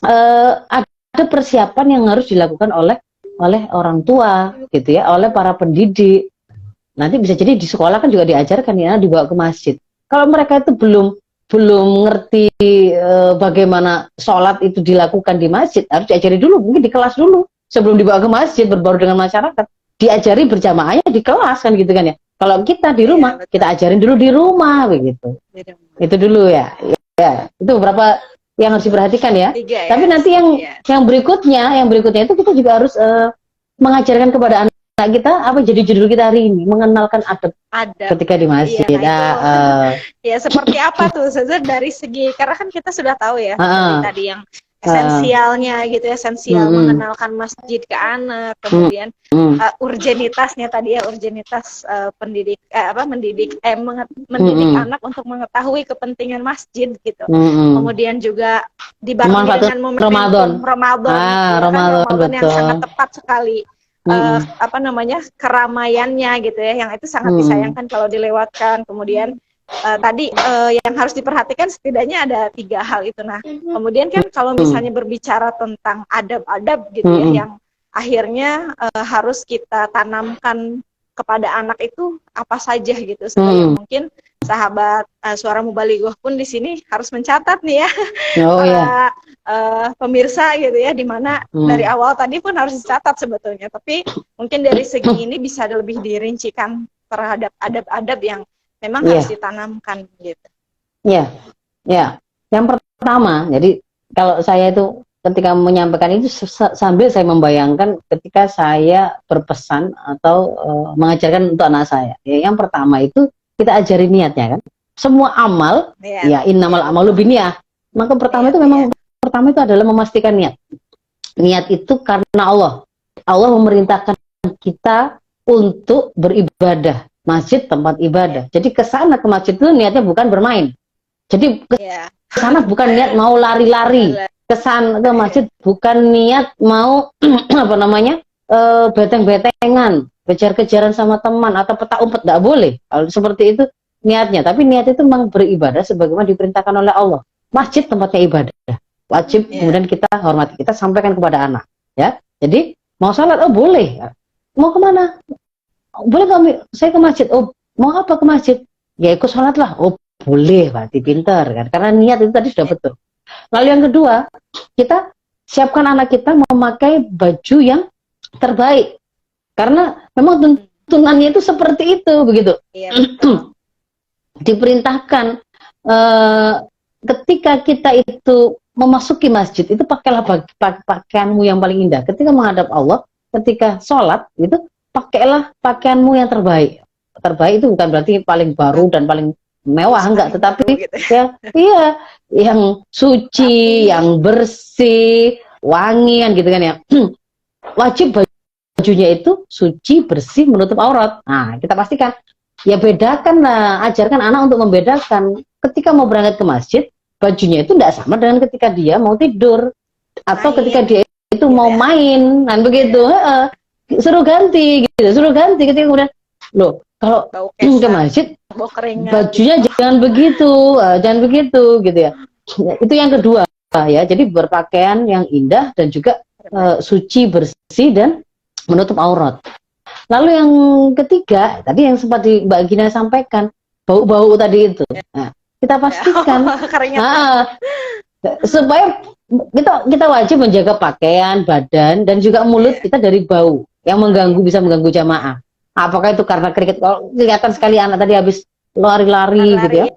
ada persiapan yang harus dilakukan oleh orang tua gitu ya, oleh para pendidik. Nanti bisa jadi di sekolah kan juga diajarkan ya, dibawa ke masjid. Kalau mereka itu belum ngerti bagaimana sholat itu dilakukan di masjid, harus diajari dulu, mungkin di kelas dulu sebelum dibawa ke masjid, berbaur dengan masyarakat, diajari berjamaahnya di kelas kan gitu kan ya. Kalau kita di rumah, kita ajarin dulu di rumah begitu. Itu dulu ya. Ya, itu beberapa yang harus diperhatikan ya. Tapi nanti yang berikutnya itu kita juga harus mengajarkan kepada anak kita apa jadi judul kita hari ini, mengenalkan adab ketika di masjid. Ya seperti apa tuh Ustazah dari segi, karena kan kita sudah tahu ya tadi yang esensialnya gitu, esensial mengenalkan masjid ke anak, kemudian urgenitasnya tadi ya, urgenitas mendidik anak untuk mengetahui kepentingan masjid gitu. Kemudian juga dibarengi dengan momentum Ramadan yang sangat tepat sekali. Keramaiannya gitu ya, yang itu sangat disayangkan kalau dilewatkan. Kemudian tadi yang harus diperhatikan setidaknya ada 3 hal itu. Nah, kemudian kan kalau misalnya berbicara tentang adab-adab gitu ya, yang akhirnya harus kita tanamkan kepada anak itu apa saja gitu, supaya mungkin sahabat Suara Mubalighah pun di sini harus mencatat nih ya, pemirsa gitu ya, dimana dari awal tadi pun harus dicatat sebetulnya, tapi mungkin dari segi ini bisa lebih dirincikan terhadap adab-adab yang memang harus ditanamkan gitu. Ya. Yang pertama, jadi kalau saya itu ketika menyampaikan itu sambil saya membayangkan ketika saya berpesan atau mengajarkan untuk anak saya. Ya, yang pertama itu kita ajari niatnya kan. Semua amal, ya innamal amalu binniyah. Maka pertama itu memang pertama itu adalah memastikan niat. Niat itu karena Allah. Allah memerintahkan kita untuk beribadah. Masjid tempat ibadah. Jadi ke sana ke masjid itu niatnya bukan bermain. Jadi ke sana bukan niat mau lari-lari. Ke sana ke masjid bukan niat mau beteng-betengan, kejar-kejaran sama teman atau petak umpet, enggak boleh. Kalau seperti itu niatnya, tapi niat itu memang beribadah sebagaimana diperintahkan oleh Allah. Masjid tempatnya ibadah. Wajib kemudian kita hormati, kita sampaikan kepada anak, ya. Jadi mau salat boleh. Mau kemana? Boleh kami, saya ke masjid. Oh, mau apa ke masjid? Ya ikut sholat lah. Oh, boleh, berarti pintar kan? Karena niat itu tadi sudah betul. Lalu yang kedua, kita siapkan anak kita memakai baju yang terbaik. Karena memang tuntunannya itu seperti itu, begitu. Iya, betul. Diperintahkan ketika kita itu memasuki masjid, itu pakailah pakaianmu yang paling indah. Ketika menghadap Allah, ketika sholat, itu pakailah pakaianmu yang terbaik. Terbaik itu bukan berarti paling baru dan paling mewah, enggak, tetapi gitu. iya, yang suci, yang bersih, wangian gitu kan ya. Wajib bajunya itu suci, bersih, menutup aurat. Nah, kita pastikan. Ya bedakan lah, ajarkan anak untuk membedakan. Ketika mau berangkat ke masjid, bajunya itu tidak sama dengan ketika dia mau tidur. Atau ketika dia itu mau main. Kan begitu. Suruh ganti gitu. Suruh ganti ketika kemudian, loh, kalau ke masjid, bajunya jangan begitu. Jangan begitu gitu ya. Itu yang kedua ya. Jadi berpakaian yang indah dan juga suci, bersih, dan menutup aurat. Lalu yang ketiga, tadi yang sempat Mbak Gina sampaikan, bau-bau tadi itu. Nah, kita pastikan supaya kita wajib menjaga pakaian, badan, dan juga mulut kita dari bau yang mengganggu, bisa mengganggu jamaah. Apakah itu karena keringat? Kalau kelihatan sekali anak tadi habis lari-lari gitu ya.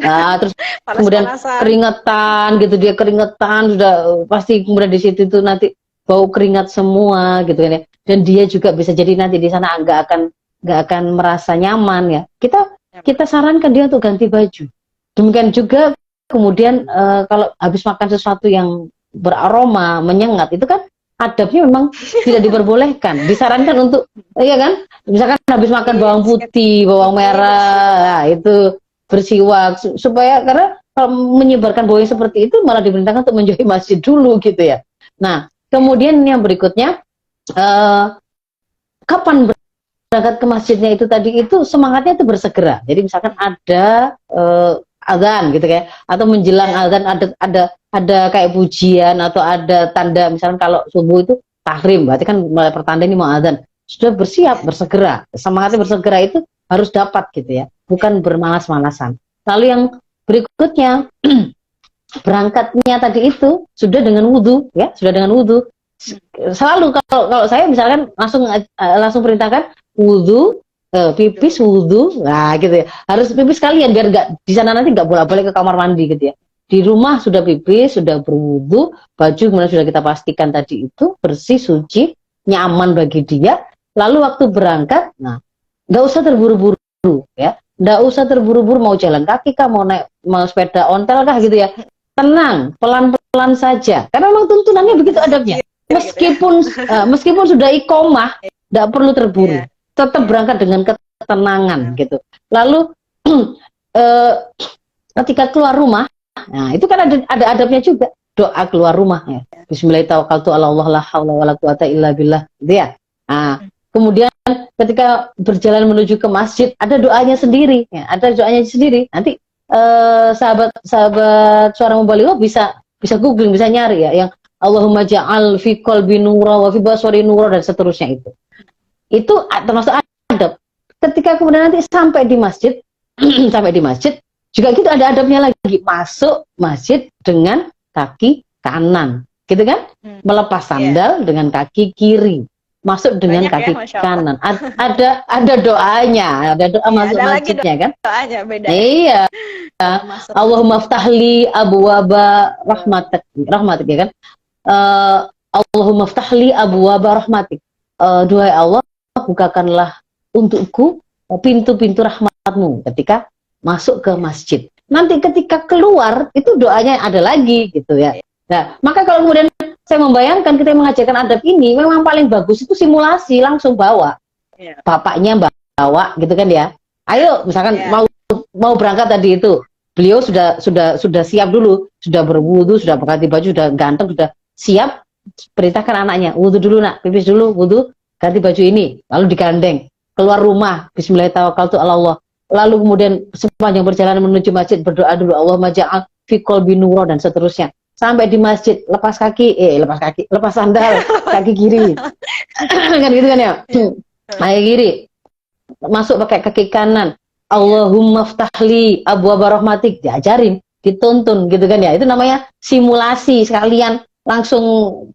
Nah, terus kemudian keringetan gitu, dia keringetan sudah pasti, kemudian di situ tuh nanti bau keringat semua gitu kan ya. Dan dia juga bisa jadi nanti di sana nggak akan merasa nyaman ya. Kita sarankan dia untuk ganti baju. Demikian juga kemudian kalau habis makan sesuatu yang beraroma, menyengat, itu kan adabnya memang tidak diperbolehkan. Disarankan untuk, iya kan? Misalkan habis makan bawang putih, bawang merah, itu bersiwak supaya, karena kalau menyebarkan bau seperti itu malah diperintahkan untuk menjauhi masjid dulu gitu ya. Nah, kemudian yang berikutnya, kapan berangkat ke masjidnya itu tadi, itu semangatnya itu bersegera. Jadi misalkan ada azan gitu kayak, atau menjelang azan ada kayak pujian atau ada tanda, misalkan kalau subuh itu tahrim, berarti kan mulai pertanda ini mau azan, sudah bersiap, bersegera. Semangatnya bersegera itu harus dapat gitu ya, bukan bermalas-malasan. Lalu yang berikutnya, berangkatnya tadi itu sudah dengan wudhu ya, sudah dengan wudhu. Selalu kalau saya misalkan langsung perintahkan wudhu, pipis, wudhu, nah gitu ya, harus pipis kalian biar nggak di sana nanti nggak bolak-balik ke kamar mandi gitu ya. Di rumah sudah pipis, sudah berwudhu, baju kemudian sudah kita pastikan tadi itu bersih, suci, nyaman bagi dia. Lalu waktu berangkat, nah nggak usah terburu-buru ya, nggak usah terburu-buru mau jalan kaki kah, mau naik, mau sepeda ontel kah gitu ya. Tenang, pelan-pelan saja, karena memang tuntunannya begitu adabnya. Meskipun sudah iqomah, tidak perlu terburu, tetap berangkat dengan ketenangan gitu. Lalu ketika keluar rumah, nah itu kan ada adabnya juga, doa keluar rumah ya. Bismillahirrahmanirrahim, la haula wala quwata illa billah, gitu ya. Nah, kemudian ketika berjalan menuju ke masjid, ada doanya sendiri ya, ada doanya sendiri. Nanti sahabat suara Mubaligho bisa googling, bisa nyari ya, yang Allahumma ja'al fi qalbi nura wa fi basari nura dan seterusnya itu. Itu termasuk adab. Ketika kemudian nanti sampai di masjid, juga gitu ada adabnya lagi. Masuk masjid dengan kaki kanan, gitu kan? Melepas sandal dengan kaki kiri. Masuk dengan kaki kanan. Ada doanya, ada doa masuk masjidnya kan? Doanya beda. Iya. Allahumma ftahli abwaba rahmatik ya kan? Allahumma ftahli abwaba rahmatik. Duhai Allah, bukakanlah untukku pintu-pintu rahmatmu ketika masuk ke masjid. Nanti ketika keluar itu doanya ada lagi gitu ya. Nah, maka kalau kemudian saya membayangkan kita mengajarkan adab ini, memang paling bagus itu simulasi, langsung bawa bapaknya bawa gitu kan ya. Ayo misalkan mau berangkat tadi itu, beliau sudah siap dulu, sudah berwudu, sudah berganti baju, sudah ganteng, sudah siap. Perintahkan anaknya, wudu dulu nak, pipis dulu, wudu, ganti baju ini, lalu digandeng keluar rumah, bismillahirrahmanirrahim. Lalu kemudian sepanjang perjalanan menuju masjid berdoa dulu, Allahumma ja'al fi qalbi nura dan seterusnya. Sampai di masjid lepas sandal kaki kiri. Kan gitu kan ya? Kaki kiri. Masuk pakai kaki kanan. Allahumma ftahli abwaba rahmatik, diajarin, dituntun gitu kan ya. Itu namanya simulasi sekalian langsung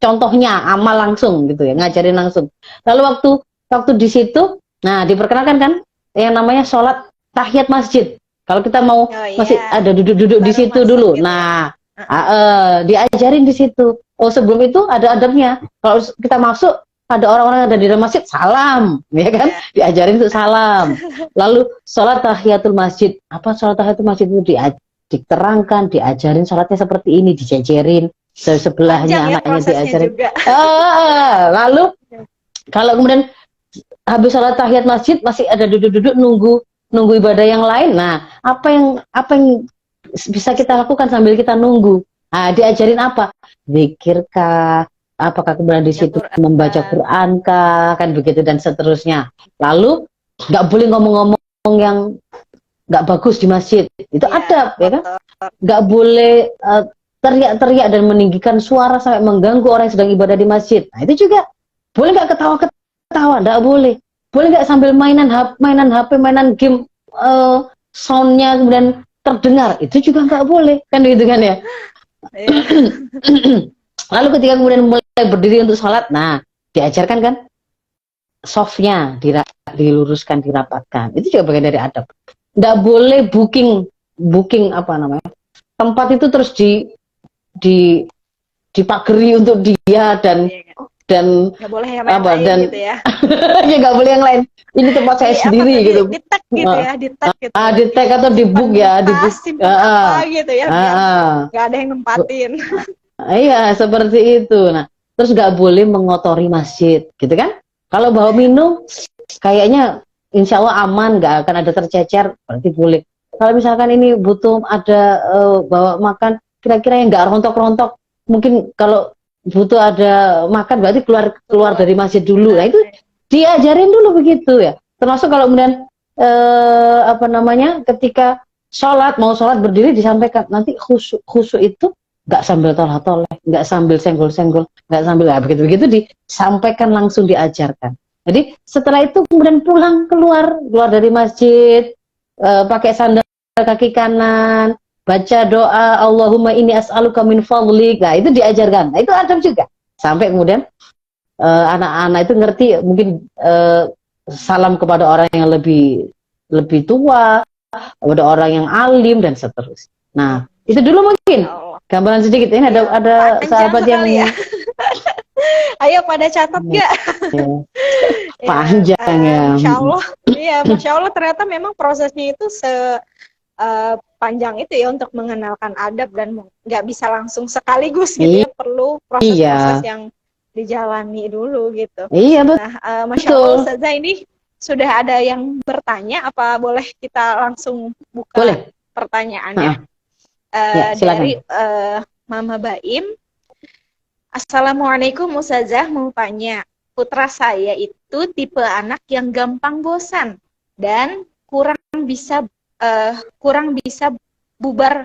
contohnya amal langsung gitu ya, ngajarin langsung. Lalu waktu di situ, nah diperkenalkan kan yang namanya sholat tahiyat masjid. Kalau kita mau masih ada duduk-duduk di situ dulu. Gitu nah, diajarin di situ. Oh, sebelum itu ada adabnya. Kalau kita masuk ada orang-orang yang ada di dalam masjid, salam, ya kan? Diajarin untuk salam. Lalu sholat tahiyatul masjid. Apa sholat tahiyatul masjid itu diterangkan, diajarin sholatnya seperti ini, dijajarin. Sebelahnya anaknya diajarin. Lalu kalau kemudian habis sholat tahiyat masjid masih ada duduk-duduk nunggu ibadah yang lain. Nah, apa yang bisa kita lakukan sambil kita nunggu? Nah, diajarin apa? Zikir kah? Apakah kemudian di situ membaca Quran kah? Kan begitu dan seterusnya. Lalu nggak boleh ngomong-ngomong yang nggak bagus di masjid. Itu adab, ya kan? Nggak boleh teriak-teriak dan meninggikan suara sampai mengganggu orang yang sedang ibadah di masjid. Nah, itu juga boleh nggak ketawa-ketawa? Nggak boleh. Boleh nggak sambil mainan HP, mainan game, soundnya kemudian terdengar? Itu juga nggak boleh, kan gitu kan ya? Lalu ketika kemudian mulai berdiri untuk sholat, nah diajarkan kan softnya diluruskan, dirapatkan. Itu juga bagian dari adab. Nggak boleh booking apa namanya tempat itu terus dipageri untuk dia dan nggak boleh yang lain gitu ya. Ya nggak boleh yang lain. Ini tempat saya sendiri gitu. Di-tag gitu ya, di-tag gitu. Di-tag atau di-book ya, di-book. Apa gitu ya, nggak ada yang nempatin. Iya, seperti itu. Nah, terus nggak boleh mengotori masjid, gitu kan? Kalau bawa minum, kayaknya insya Allah aman, nggak akan ada tercecer, berarti boleh. Kalau misalkan ini butuh ada bawa makan, kira-kira yang nggak rontok-rontok, mungkin kalau butuh ada makan, berarti keluar dari masjid dulu. Nah, itu diajarin dulu begitu ya. Termasuk kalau kemudian ketika mau sholat berdiri disampaikan, nanti khusyuk itu nggak sambil toleh-toleh, nggak sambil senggol-senggol, nggak sambil begitu-begitu, disampaikan langsung, diajarkan. Jadi setelah itu kemudian keluar dari masjid, pakai sandal kaki kanan, baca doa Allahumma inni as'aluka min fadlik. Nah, itu diajarkan. Nah, itu adab juga. Sampai kemudian anak-anak itu ngerti, mungkin salam kepada orang yang lebih tua, kepada orang yang alim dan seterusnya. Nah, itu dulu mungkin gambaran sedikit. Ini ada sahabat yang ya. Ayo pada catat ya. Panjang ya. Masya Allah. Iya, Masya Allah, ternyata memang prosesnya itu panjang itu ya untuk mengenalkan adab, dan nggak bisa langsung sekaligus gitu ya, perlu proses-proses yang dijalani dulu gitu. Iya, betul. Nah, Masya Allah, Ustazah, ini sudah ada yang bertanya, apa boleh kita langsung buka pertanyaannya? Dari Mama Baim. Assalamualaikum Ustazah, mau tanya, putra saya itu tipe anak yang gampang bosan dan kurang bisa bubar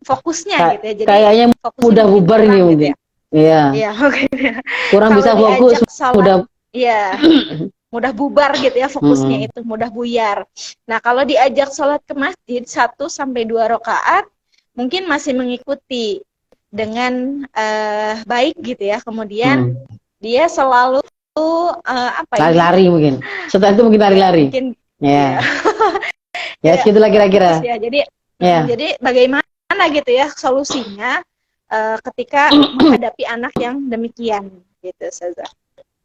fokusnya gitu ya. Jadi kayaknya mudah bubar nih mungkin. Iya. Iya, oke. Kurang bisa fokus, mudah bubar gitu ya fokusnya, itu mudah buyar. Nah, kalau diajak sholat ke masjid 1 sampai 2 rakaat mungkin masih mengikuti dengan baik gitu ya. Kemudian dia selalu lari-lari mungkin. Setelah itu mungkin lari-lari. Ya. Ya, segitulah kira-kira. Ya, jadi bagaimana gitu ya solusinya ketika menghadapi anak yang demikian gitu, Ustazah.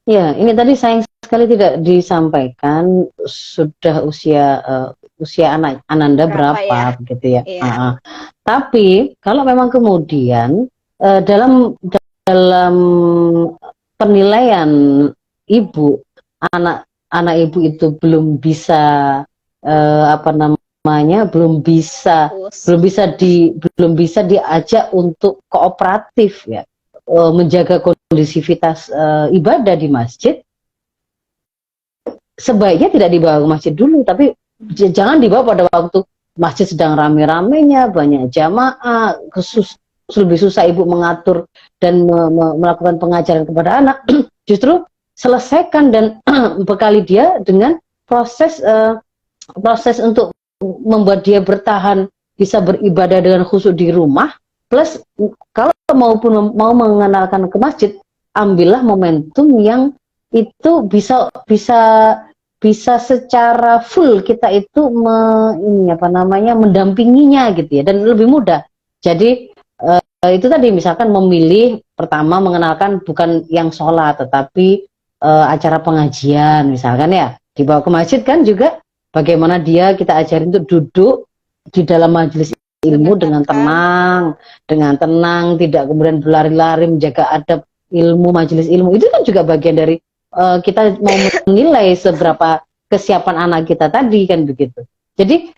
Ya, ini tadi sayang sekali tidak disampaikan sudah usia Ananda berapa gitu ya. Tapi kalau memang kemudian dalam penilaian ibu, anak ibu itu belum bisa belum bisa diajak untuk kooperatif ya, menjaga kondisivitas ibadah di masjid, sebaiknya tidak dibawa ke masjid dulu, tapi jangan dibawa pada waktu masjid sedang rame-ramenya, banyak jamaah, lebih susah ibu mengatur dan melakukan pengajaran kepada anak. Justru selesaikan dan bekali dia dengan proses untuk membuat dia bertahan bisa beribadah dengan khusyuk di rumah, Plus kalau mau mengenalkan ke masjid, ambillah momentum yang itu bisa secara full kita itu mendampinginya gitu ya, dan lebih mudah. Jadi itu tadi misalkan memilih pertama mengenalkan bukan yang sholat tetapi acara pengajian misalkan ya, dibawa ke masjid kan juga bagaimana kita ajarin untuk duduk di dalam majelis ilmu dengan tenang, tidak kemudian berlari-lari, menjaga adab ilmu, majelis ilmu. Itu kan juga bagian dari kita mau menilai seberapa kesiapan anak kita tadi kan begitu. Jadi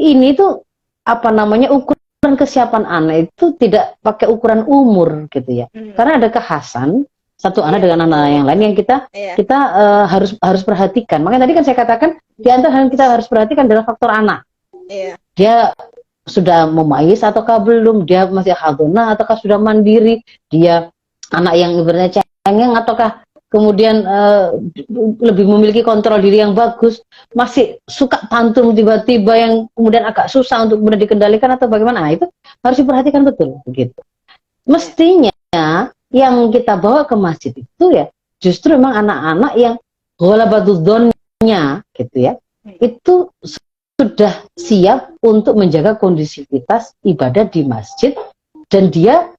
ini tuh ukuran kesiapan anak itu tidak pakai ukuran umur gitu ya. Karena ada kekhasan satu anak dengan anak yang lain yang kita harus perhatikan. Makanya tadi kan saya katakan di antara yang kita harus perhatikan adalah faktor anak. Dia sudah memayis ataukah belum, dia masih hadonah ataukah sudah mandiri, dia anak yang ibaratnya cengeng ataukah kemudian lebih memiliki kontrol diri yang bagus, masih suka tantrum tiba-tiba yang kemudian agak susah untuk kemudian dikendalikan atau bagaimana. Nah, itu harus diperhatikan betul begitu. Mestinya yang kita bawa ke masjid itu ya justru memang anak-anak yang ghalabadudzonnya gitu ya, itu sudah siap untuk menjaga kondisivitas ibadah di masjid, dan dia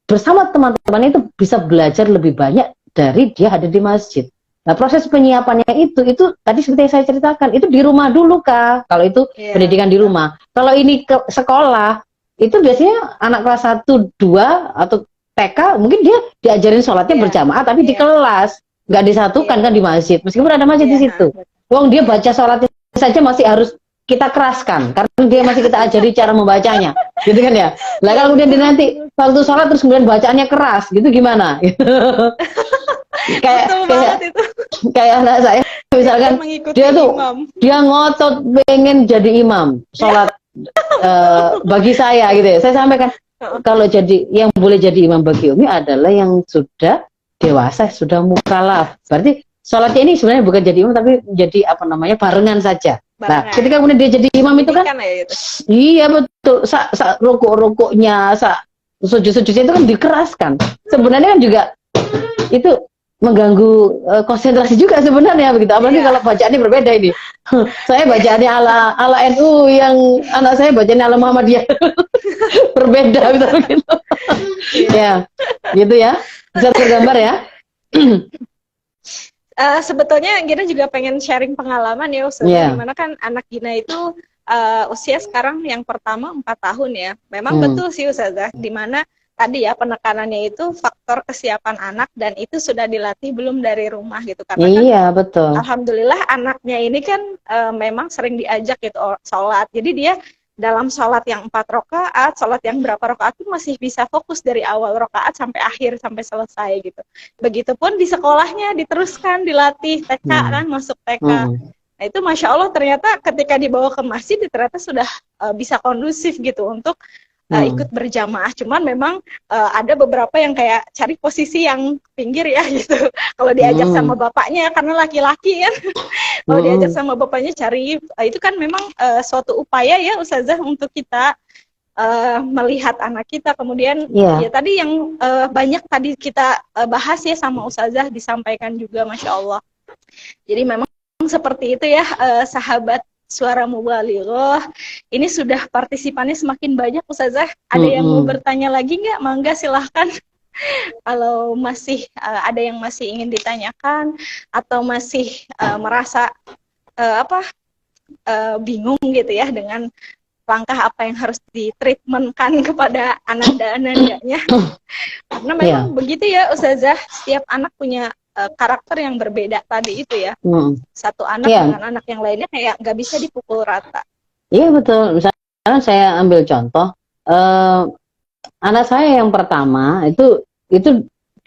bersama teman-teman itu bisa belajar lebih banyak dari dia ada di masjid. Nah, proses penyiapannya itu tadi seperti yang saya ceritakan, itu di rumah dulu Kak. Kalau itu pendidikan di rumah. Kalau ini ke sekolah, itu biasanya anak kelas 1, 2 atau TK mungkin dia diajarin sholatnya berjamaah tapi di kelas, nggak disatukan kan di masjid. Meskipun ada masjid di situ. Wong dia baca sholatnya saja masih harus kita keraskan karena dia masih kita ajari cara membacanya, gitu kan ya. Lah kalau kemudian dia nanti waktu sholat terus kemudian bacaannya keras, gitu gimana? kayak anak saya misalkan dia ngotot pengen jadi imam sholat bagi saya gitu ya. Saya sampaikan kalau yang boleh jadi imam bagi Umi adalah yang sudah dewasa, sudah mukallaf. Berarti sholatnya ini sebenarnya bukan jadi imam tapi jadi barengan saja. Nah, ketika kemudian dia jadi imam itu kan, iya betul, rokok-rokoknya, sujud-sujudnya itu kan dikeraskan. Sebenarnya kan juga itu mengganggu konsentrasi juga sebenarnya begitu. Apalagi kalau bacaannya berbeda ini. Saya bacaannya ala NU, yang anak saya bacaannya ala Muhammadiyah. Berbeda gitu. Ya, gitu ya. Bisa tergambar ya. Sebetulnya Gina juga pengen sharing pengalaman ya Ustaz, dimana kan anak Gina itu usia sekarang yang pertama 4 tahun ya. Memang betul sih Ustazah, dimana tadi ya penekanannya itu faktor kesiapan anak, dan itu sudah dilatih belum dari rumah gitu. Karena kan betul. Alhamdulillah anaknya ini kan memang sering diajak gitu sholat. Jadi dia dalam sholat yang 4 rakaat, sholat yang berapa rakaat itu masih bisa fokus dari awal rakaat sampai akhir, sampai selesai gitu. Begitupun di sekolahnya diteruskan, dilatih TK kan, masuk TK. Nah itu Masya Allah ternyata ketika dibawa ke masjid ternyata sudah bisa kondusif gitu untuk ikut berjamaah. Cuman memang ada beberapa yang kayak cari posisi yang pinggir ya gitu. Kalau diajak sama bapaknya, karena laki-laki kan, kalau diajak sama bapaknya cari, itu kan memang suatu upaya ya Ustazah untuk kita melihat anak kita. Kemudian ya tadi yang banyak tadi kita bahas ya sama Ustazah, disampaikan juga Masya Allah. Jadi memang seperti itu ya sahabat Suara Mubalighah. Ini sudah partisipannya semakin banyak Ustazah. Ada yang mau bertanya lagi nggak? Mangga silahkan. Kalau masih ada yang masih ingin ditanyakan atau masih merasa bingung gitu ya dengan langkah apa yang harus ditreatmentkan kepada anak dan anaknya. Karena memang begitu ya Ustazah, setiap anak punya karakter yang berbeda tadi itu ya. Satu anak dengan anak yang lainnya kayak nggak bisa dipukul rata. Iya betul. Misalnya saya ambil contoh, anak saya yang pertama itu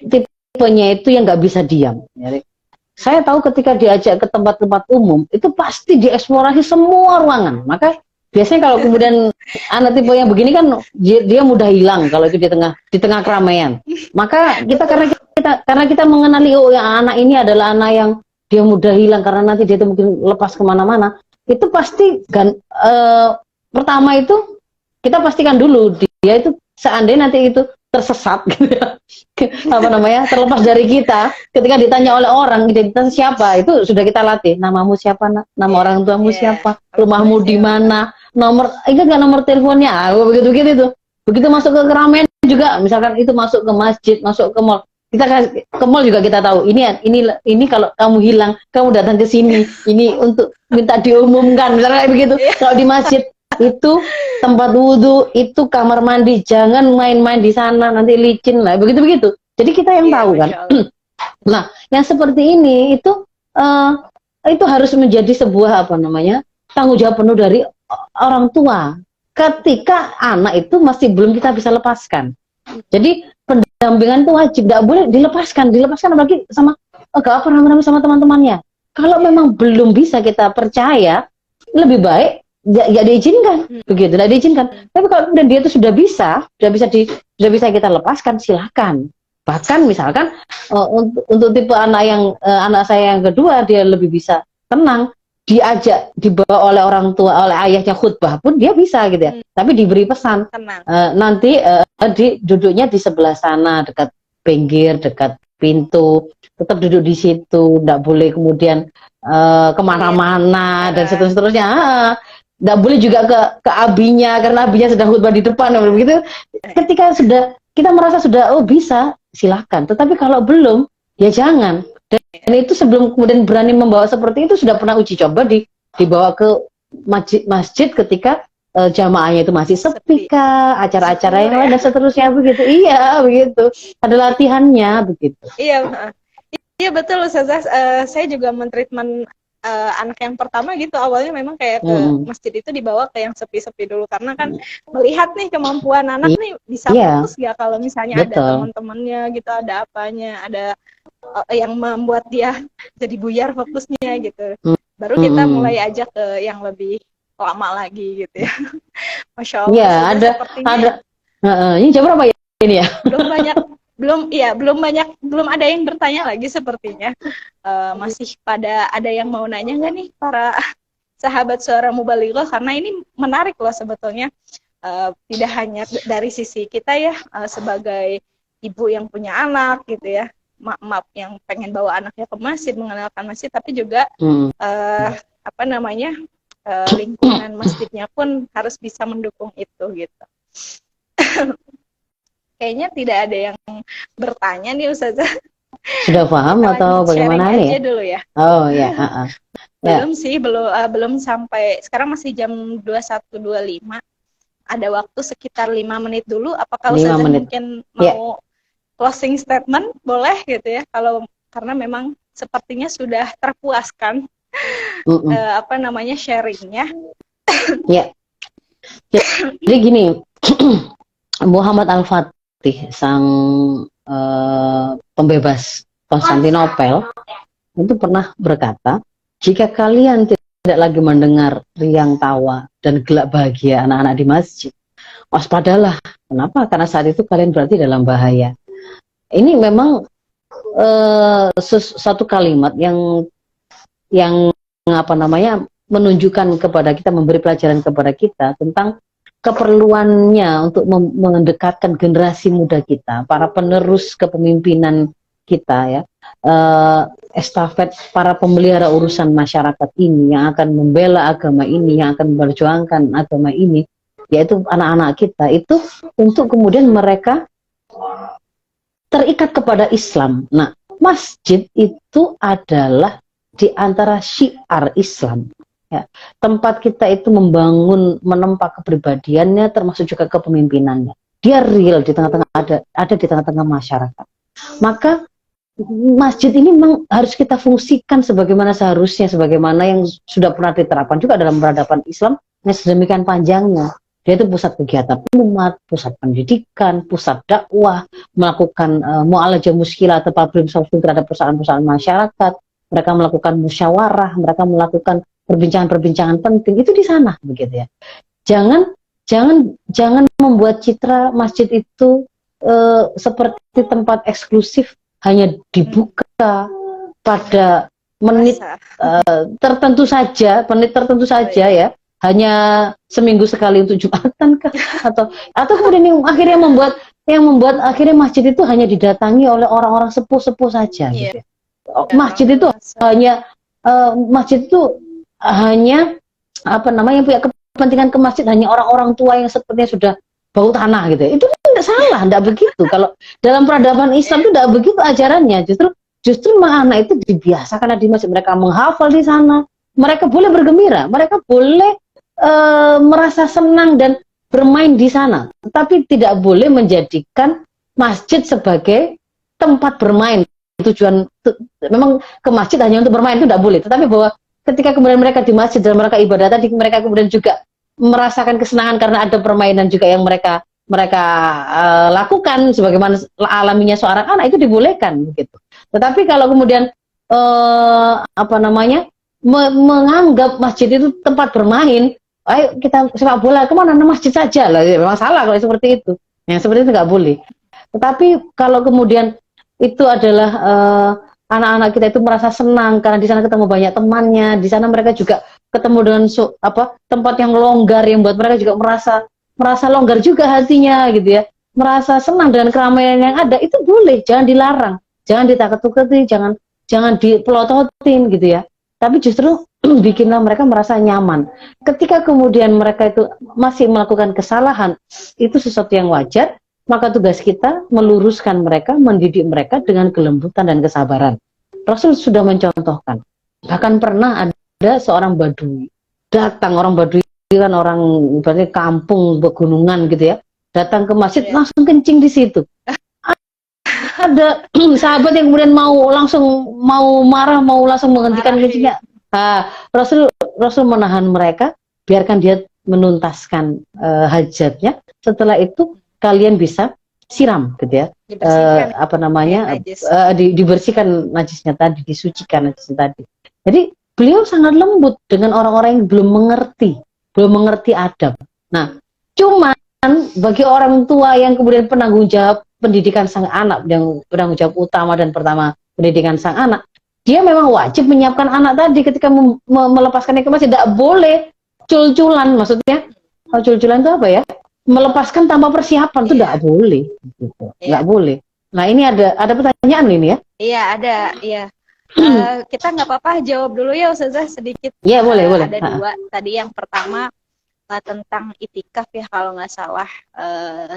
tipenya itu yang nggak bisa diam. Saya tahu ketika diajak ke tempat-tempat umum itu pasti dieksplorasi semua ruangan. Maka biasanya kalau kemudian anak tipe yang begini kan dia mudah hilang kalau itu di tengah keramaian. Maka karena kita mengenali yang anak ini adalah anak yang dia mudah hilang karena nanti dia itu mungkin lepas kemana-mana, itu pasti kan pertama itu kita pastikan dulu dia itu seandainya nanti itu tersesat gitu ya, apa namanya, terlepas dari kita, ketika ditanya oleh orang identitas siapa, itu sudah kita latih, namamu siapa, nama orang tuamu siapa, rumahmu di mana, nomor, ingat nggak nomor teleponnya, begitu gitu tuh. Begitu masuk ke keramaian juga, misalkan itu masuk ke masjid, masuk ke mall, kita ke mall juga kita tahu ini kalau kamu hilang, kamu datang ke sini, ini untuk minta diumumkan, misalnya kayak begitu. Kalau di masjid itu tempat wudhu, itu kamar mandi, jangan main-main di sana, nanti licin lah, begitu-begitu. Jadi kita yang tahu kan. Nah, yang seperti ini itu harus menjadi sebuah apa namanya, tanggung jawab penuh dari orang tua. Ketika anak itu masih belum kita bisa lepaskan. Jadi pendampingan itu wajib, tidak boleh dilepaskan apalagi sama gak pernah sama teman-temannya. Kalau memang belum bisa kita percaya, lebih baik ya diizinkan, begitu, tidak diizinkan. Tapi kalau kemudian dia itu sudah bisa kita lepaskan, silakan. Bahkan misalkan untuk tipe anak saya yang kedua, dia lebih bisa tenang, diajak dibawa oleh orang tua, oleh ayahnya khutbah pun dia bisa gitu ya. Tapi diberi pesan, nanti duduknya di sebelah sana, dekat pinggir, dekat pintu, tetap duduk di situ, tidak boleh kemudian kemana-mana dan seterusnya. Nggak boleh juga ke abinya, karena abinya sedang khutbah di depan, begitu. Ketika sudah kita merasa sudah bisa, silakan. Tetapi kalau belum, ya jangan. Dan itu sebelum kemudian berani membawa seperti itu, sudah pernah uji coba dibawa ke masjid ketika jamaahnya itu masih sepi kah, acara-acara yang lain dan seterusnya, begitu. Iya, begitu. Ada latihannya, begitu. Iya, iya betul Ustazah. Saya juga mentreatment anak yang pertama gitu, awalnya memang kayak ke masjid itu dibawa ke yang sepi-sepi dulu, karena kan melihat nih kemampuan anak nih bisa fokus ya kalau misalnya ada teman-temannya gitu, ada apanya, ada yang membuat dia jadi buyar fokusnya gitu. Baru kita mulai ajak ke yang lebih lama lagi gitu ya. Masya Allah. Iya, ada. Ini jam berapa ya ini ya? Belum ada yang bertanya lagi sepertinya. Masih ada yang mau nanya nggak nih para sahabat Suara Mubalighah, karena ini menarik loh sebetulnya. Tidak hanya dari sisi kita ya, sebagai ibu yang punya anak gitu ya, mak yang pengen bawa anaknya ke masjid, mengenalkan masjid, tapi juga lingkungan masjidnya pun harus bisa mendukung itu gitu. Kayaknya tidak ada yang bertanya nih Ustazah. Sudah paham atau bagaimana nih? Aja dulu ya. Oh ya. Belum sih, belum sampai. Sekarang masih jam 21.25. Ada waktu sekitar 5 menit dulu. Apakah Ustazah mungkin mau closing statement? Boleh gitu ya. Karena memang sepertinya sudah terpuaskan sharingnya. Ya. Jadi gini, Muhammad Al-Fatih, sang pembebas Konstantinopel, itu pernah berkata, jika kalian tidak lagi mendengar riang tawa dan gelak bahagia anak-anak di masjid, waspadalah. Kenapa? Karena saat itu kalian berarti dalam bahaya. Ini memang satu kalimat yang menunjukkan kepada kita, memberi pelajaran kepada kita tentang keperluannya untuk mendekatkan generasi muda kita, para penerus kepemimpinan kita ya, estafet para pemelihara urusan masyarakat ini, yang akan membela agama ini, yang akan memperjuangkan agama ini, yaitu anak-anak kita, itu untuk kemudian mereka terikat kepada Islam. Nah, masjid itu adalah di antara syiar Islam. Ya, tempat kita itu membangun, menempa kepribadiannya, termasuk juga kepemimpinannya. Dia real di tengah-tengah, ada di tengah-tengah masyarakat. Maka masjid ini memang harus kita fungsikan sebagaimana seharusnya, sebagaimana yang sudah pernah diterapkan juga dalam peradaban Islam yang sedemikian panjangnya. Dia itu pusat kegiatan umat, pusat pendidikan, pusat dakwah, melakukan mu'alajah muskilah atau problem solving terhadap persoalan-persoalan masyarakat. Mereka melakukan musyawarah, mereka melakukan perbincangan-perbincangan penting, itu di sana begitu ya. Jangan membuat citra masjid itu seperti tempat eksklusif, hanya dibuka pada menit tertentu saja, ya, hanya seminggu sekali untuk Jumatan kah? Atau kemudian yang membuat akhirnya masjid itu hanya didatangi oleh orang-orang sepuh-sepuh saja. Iya. Gitu. Masjid itu hanya apa namanya, yang punya kepentingan ke masjid hanya orang-orang tua yang sepertinya sudah bau tanah gitu. Itu tidak salah, tidak begitu. Kalau dalam peradaban Islam itu tidak begitu ajarannya. Justru anak itu dibiasakan di masjid, mereka menghafal di sana, mereka boleh bergembira, mereka boleh merasa senang dan bermain di sana. Tapi tidak boleh menjadikan masjid sebagai tempat bermain. Memang ke masjid hanya untuk bermain itu tidak boleh. Tetapi bahwa ketika kemudian mereka di masjid dan mereka ibadah tadi, mereka kemudian juga merasakan kesenangan karena ada permainan juga yang mereka lakukan sebagaimana alaminya seorang anak, itu dibolehkan gitu. Tetapi kalau kemudian menganggap masjid itu tempat bermain, ayo kita sepak bola kemana, masjid saja lah, memang salah kalau seperti itu. Yang seperti itu nggak boleh. Tetapi kalau kemudian itu adalah anak-anak kita itu merasa senang karena di sana ketemu banyak temannya, di sana mereka juga ketemu dengan tempat yang longgar yang buat mereka juga merasa longgar juga hatinya gitu ya, merasa senang dengan keramaian yang ada, itu boleh, jangan dilarang, jangan ditakut-takuti, jangan dipelototin gitu ya. Tapi justru bikinlah mereka merasa nyaman. Ketika kemudian mereka itu masih melakukan kesalahan, itu sesuatu yang wajar. Maka tugas kita meluruskan mereka, mendidik mereka dengan kelembutan dan kesabaran. Rasul sudah mencontohkan. Bahkan pernah ada seorang Badui datang, orang Badui kan orang berarti kampung pegunungan gitu ya, datang ke masjid langsung kencing di situ. Ada sahabat yang kemudian mau marah, mau langsung menghentikan kencingnya. Rasul menahan mereka, biarkan dia menuntaskan hajatnya. Setelah itu kalian bisa siram gitu ya, dibersihkan najisnya tadi, disucikan najisnya tadi. Jadi beliau sangat lembut dengan orang-orang yang belum mengerti adab. Nah, cuman bagi orang tua yang kemudian penanggung jawab pendidikan sang anak, yang penanggung jawab utama dan pertama pendidikan sang anak, dia memang wajib menyiapkan anak tadi ketika melepaskannya ke masjid. Tidak boleh cul-culan, maksudnya cul-culan itu apa ya? Melepaskan tanpa persiapan itu tidak boleh, gitu. Nggak boleh. Nah ini ada pertanyaan ini ya? Iya ada, iya. Kita nggak apa-apa jawab dulu ya Ustazah sedikit. Iya boleh. Ada dua. Tadi yang pertama tentang itikaf ya kalau nggak salah,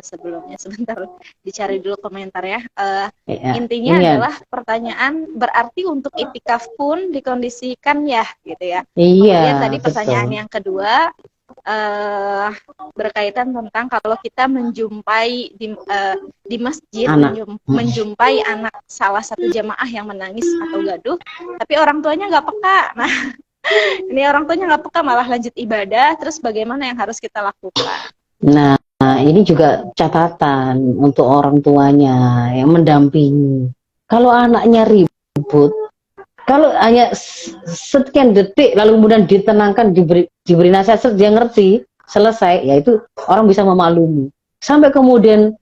sebelumnya sebentar dicari dulu komentar ya. Intinya adalah pertanyaan berarti untuk itikaf pun dikondisikan ya gitu ya. Iya. Kemudian tadi pertanyaan yang kedua. Berkaitan tentang kalau kita menjumpai di masjid menjumpai anak salah satu jamaah yang menangis atau gaduh, tapi orang tuanya nggak peka. Nah, ini orang tuanya nggak peka malah lanjut ibadah. Terus bagaimana yang harus kita lakukan? Nah, ini juga catatan untuk orang tuanya yang mendampingi. Kalau anaknya ribut, kalau hanya sekian detik lalu kemudian ditenangkan, diberi nasihat, dia ngerti, selesai, ya itu orang bisa memaklumi. Sampai kemudian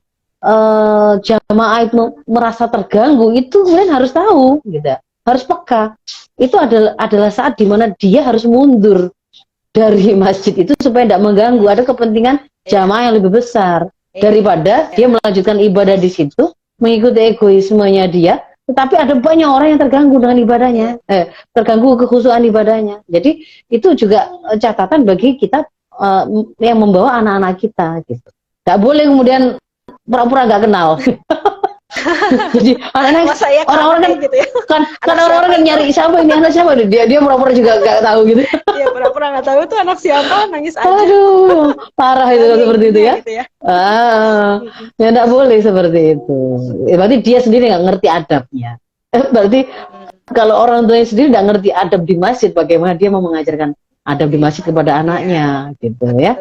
jamaah itu merasa terganggu, itu kemudian harus tahu, gitu, harus peka. Itu adalah saat dimana dia harus mundur dari masjid itu supaya tidak mengganggu. Ada kepentingan jamaah yang lebih besar daripada dia melanjutkan ibadah di situ, mengikuti egoismenya dia. Tetapi ada banyak orang yang terganggu dengan ibadahnya, terganggu kekhusyuan ibadahnya. Jadi itu juga catatan bagi kita yang membawa anak-anak kita, gitu. Gak boleh kemudian pura-pura gak kenal. Jadi anak-anak orang-orang gitu ya. Kan orang-orang kan nyari siapa ini anak siapa, dia pura-pura juga gak tahu gitu. Iya, pura-pura gak tahu itu anak siapa, nangis aja. Aduh, parah itu seperti itu ya. Gitu ya. Ya gak boleh seperti itu. Berarti dia sendiri gak ngerti adabnya. Berarti kalau orang tuanya sendiri gak ngerti adab di masjid, bagaimana dia mau mengajarkan adab di masjid kepada anaknya, gitu ya.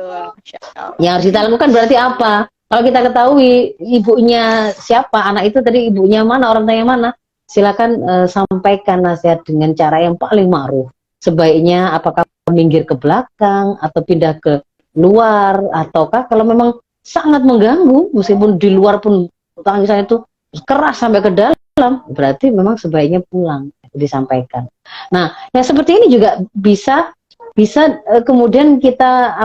Yang harus kita lakukan berarti apa? Kalau kita ketahui ibunya siapa, anak itu tadi ibunya mana, orang tuanya mana, silakan sampaikan nasihat dengan cara yang paling ma'ruf. Sebaiknya apakah minggir ke belakang atau pindah ke luar, ataukah kalau memang sangat mengganggu, meskipun di luar pun tangisannya itu keras sampai ke dalam, berarti memang sebaiknya pulang, disampaikan. Nah, yang seperti ini juga bisa bisa kemudian kita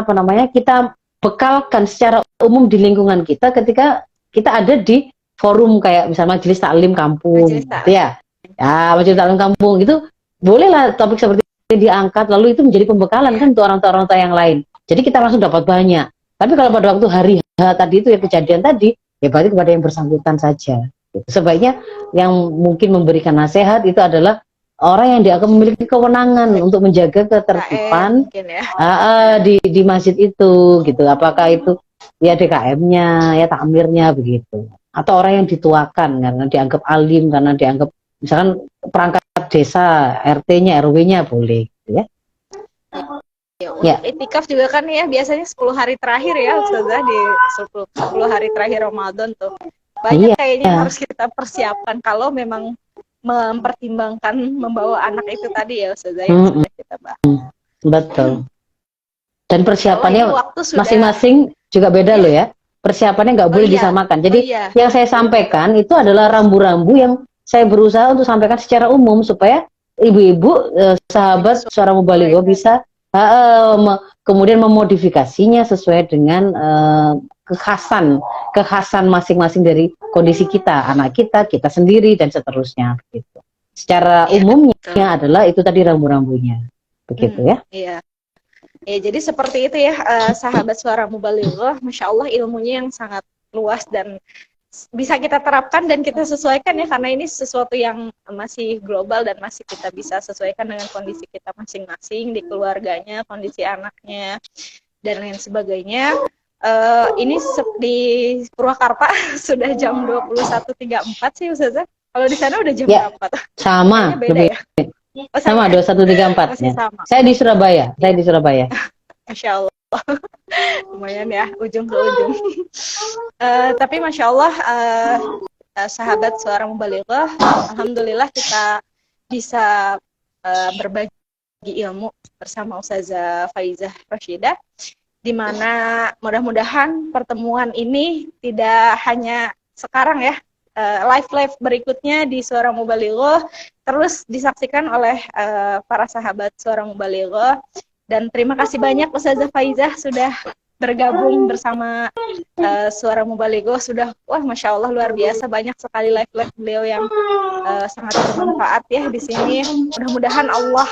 kita bekalkan secara umum di lingkungan kita ketika kita ada di forum kayak misalnya majelis taklim kampung, gitu ya. Ya, majelis taklim kampung itu bolehlah topik seperti ini diangkat, lalu itu menjadi pembekalan kan untuk orang tua yang lain. Jadi kita langsung dapat banyak. Tapi kalau pada waktu hari H tadi itu ya kejadian tadi, ya berarti kepada yang bersangkutan saja. Sebaiknya yang mungkin memberikan nasihat itu adalah orang yang dianggap memiliki kewenangan untuk menjaga ketertiban di masjid itu, gitu. Apakah itu ya DKM-nya, ya takmirnya begitu, atau orang yang dituakan karena dianggap alim, karena dianggap misalkan perangkat desa, RT-nya, RW-nya boleh, gitu ya. Ya, itikaf juga kan ya biasanya 10 hari terakhir ya Ustazah, di 10 hari terakhir Ramadan tuh. Banyak kayaknya yang harus kita persiapkan kalau memang mempertimbangkan membawa anak itu tadi ya Ustazah yang sudah kita bahas. Betul. Dan persiapannya masing-masing juga beda loh ya. Persiapannya nggak boleh disamakan. Jadi yang saya sampaikan itu adalah rambu-rambu yang saya berusaha untuk sampaikan secara umum supaya ibu-ibu sahabat suara mubalighah bisa kemudian memodifikasinya sesuai dengan kekhasan masing-masing dari kondisi kita, anak kita sendiri dan seterusnya begitu. Secara umumnya adalah itu tadi rambu-rambunya. Begitu ya. Iya. Ya, jadi seperti itu ya sahabat suara mubalighah, Masya Allah ilmunya yang sangat luas dan bisa kita terapkan dan kita sesuaikan ya, karena ini sesuatu yang masih global dan masih kita bisa sesuaikan dengan kondisi kita masing-masing di keluarganya, kondisi anaknya dan lain sebagainya. Ini di Purwakarta sudah jam 21.34 sih Ustazah. Kalau di sana udah jam berapa? Sama, beda ya? Oh, sama 21.34 ya. Saya di Surabaya. Masya Allah. Lumayan ya, ujung ke ujung. Tapi Masya Allah, sahabat suara mubalighah, alhamdulillah kita bisa berbagi ilmu bersama Ustazah Faizah Rashidah, di mana mudah-mudahan pertemuan ini tidak hanya sekarang ya, live berikutnya di Suara Mubalighah terus disaksikan oleh para sahabat Suara Mubalighah. Dan terima kasih banyak Ustazah Faizah sudah bergabung bersama Suara Mubalighah. Sudah, wah Masya Allah luar biasa, banyak sekali live beliau yang sangat bermanfaat ya di sini. Mudah-mudahan Allah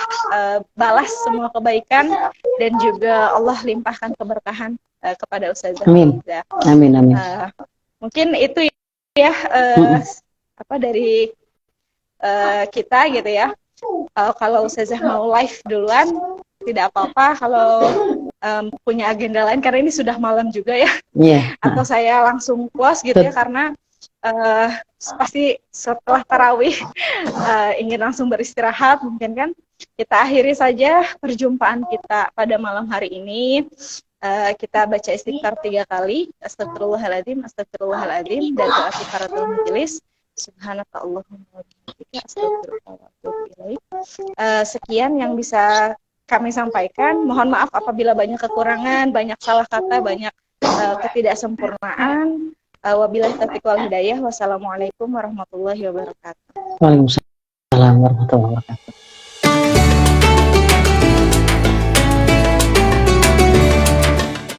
balas semua kebaikan dan juga Allah limpahkan keberkahan kepada Ustazah Faizah. Amin. Mungkin itu ya dari kita gitu ya. Kalau Ustazah mau live duluan tidak apa-apa, kalau punya agenda lain karena ini sudah malam juga ya. Atau saya langsung close gitu ya, karena pasti setelah tarawih ingin langsung beristirahat mungkin kan. Kita akhiri saja perjumpaan kita pada malam hari ini. Kita baca istighfar 3 kali, astagfirullahaladzim, astagfirullahaladzim, dan doa kifaratul majelis, subhanakallahumma wa bihamdika, astagfirullahaladzim. Sekian yang bisa kami sampaikan. Mohon maaf apabila banyak kekurangan, banyak salah kata, banyak ketidaksempurnaan. Wabillahi taufiq wal hidayah. Wassalamualaikum warahmatullahi wabarakatuh. Waalaikumsalam warahmatullahi wabarakatuh.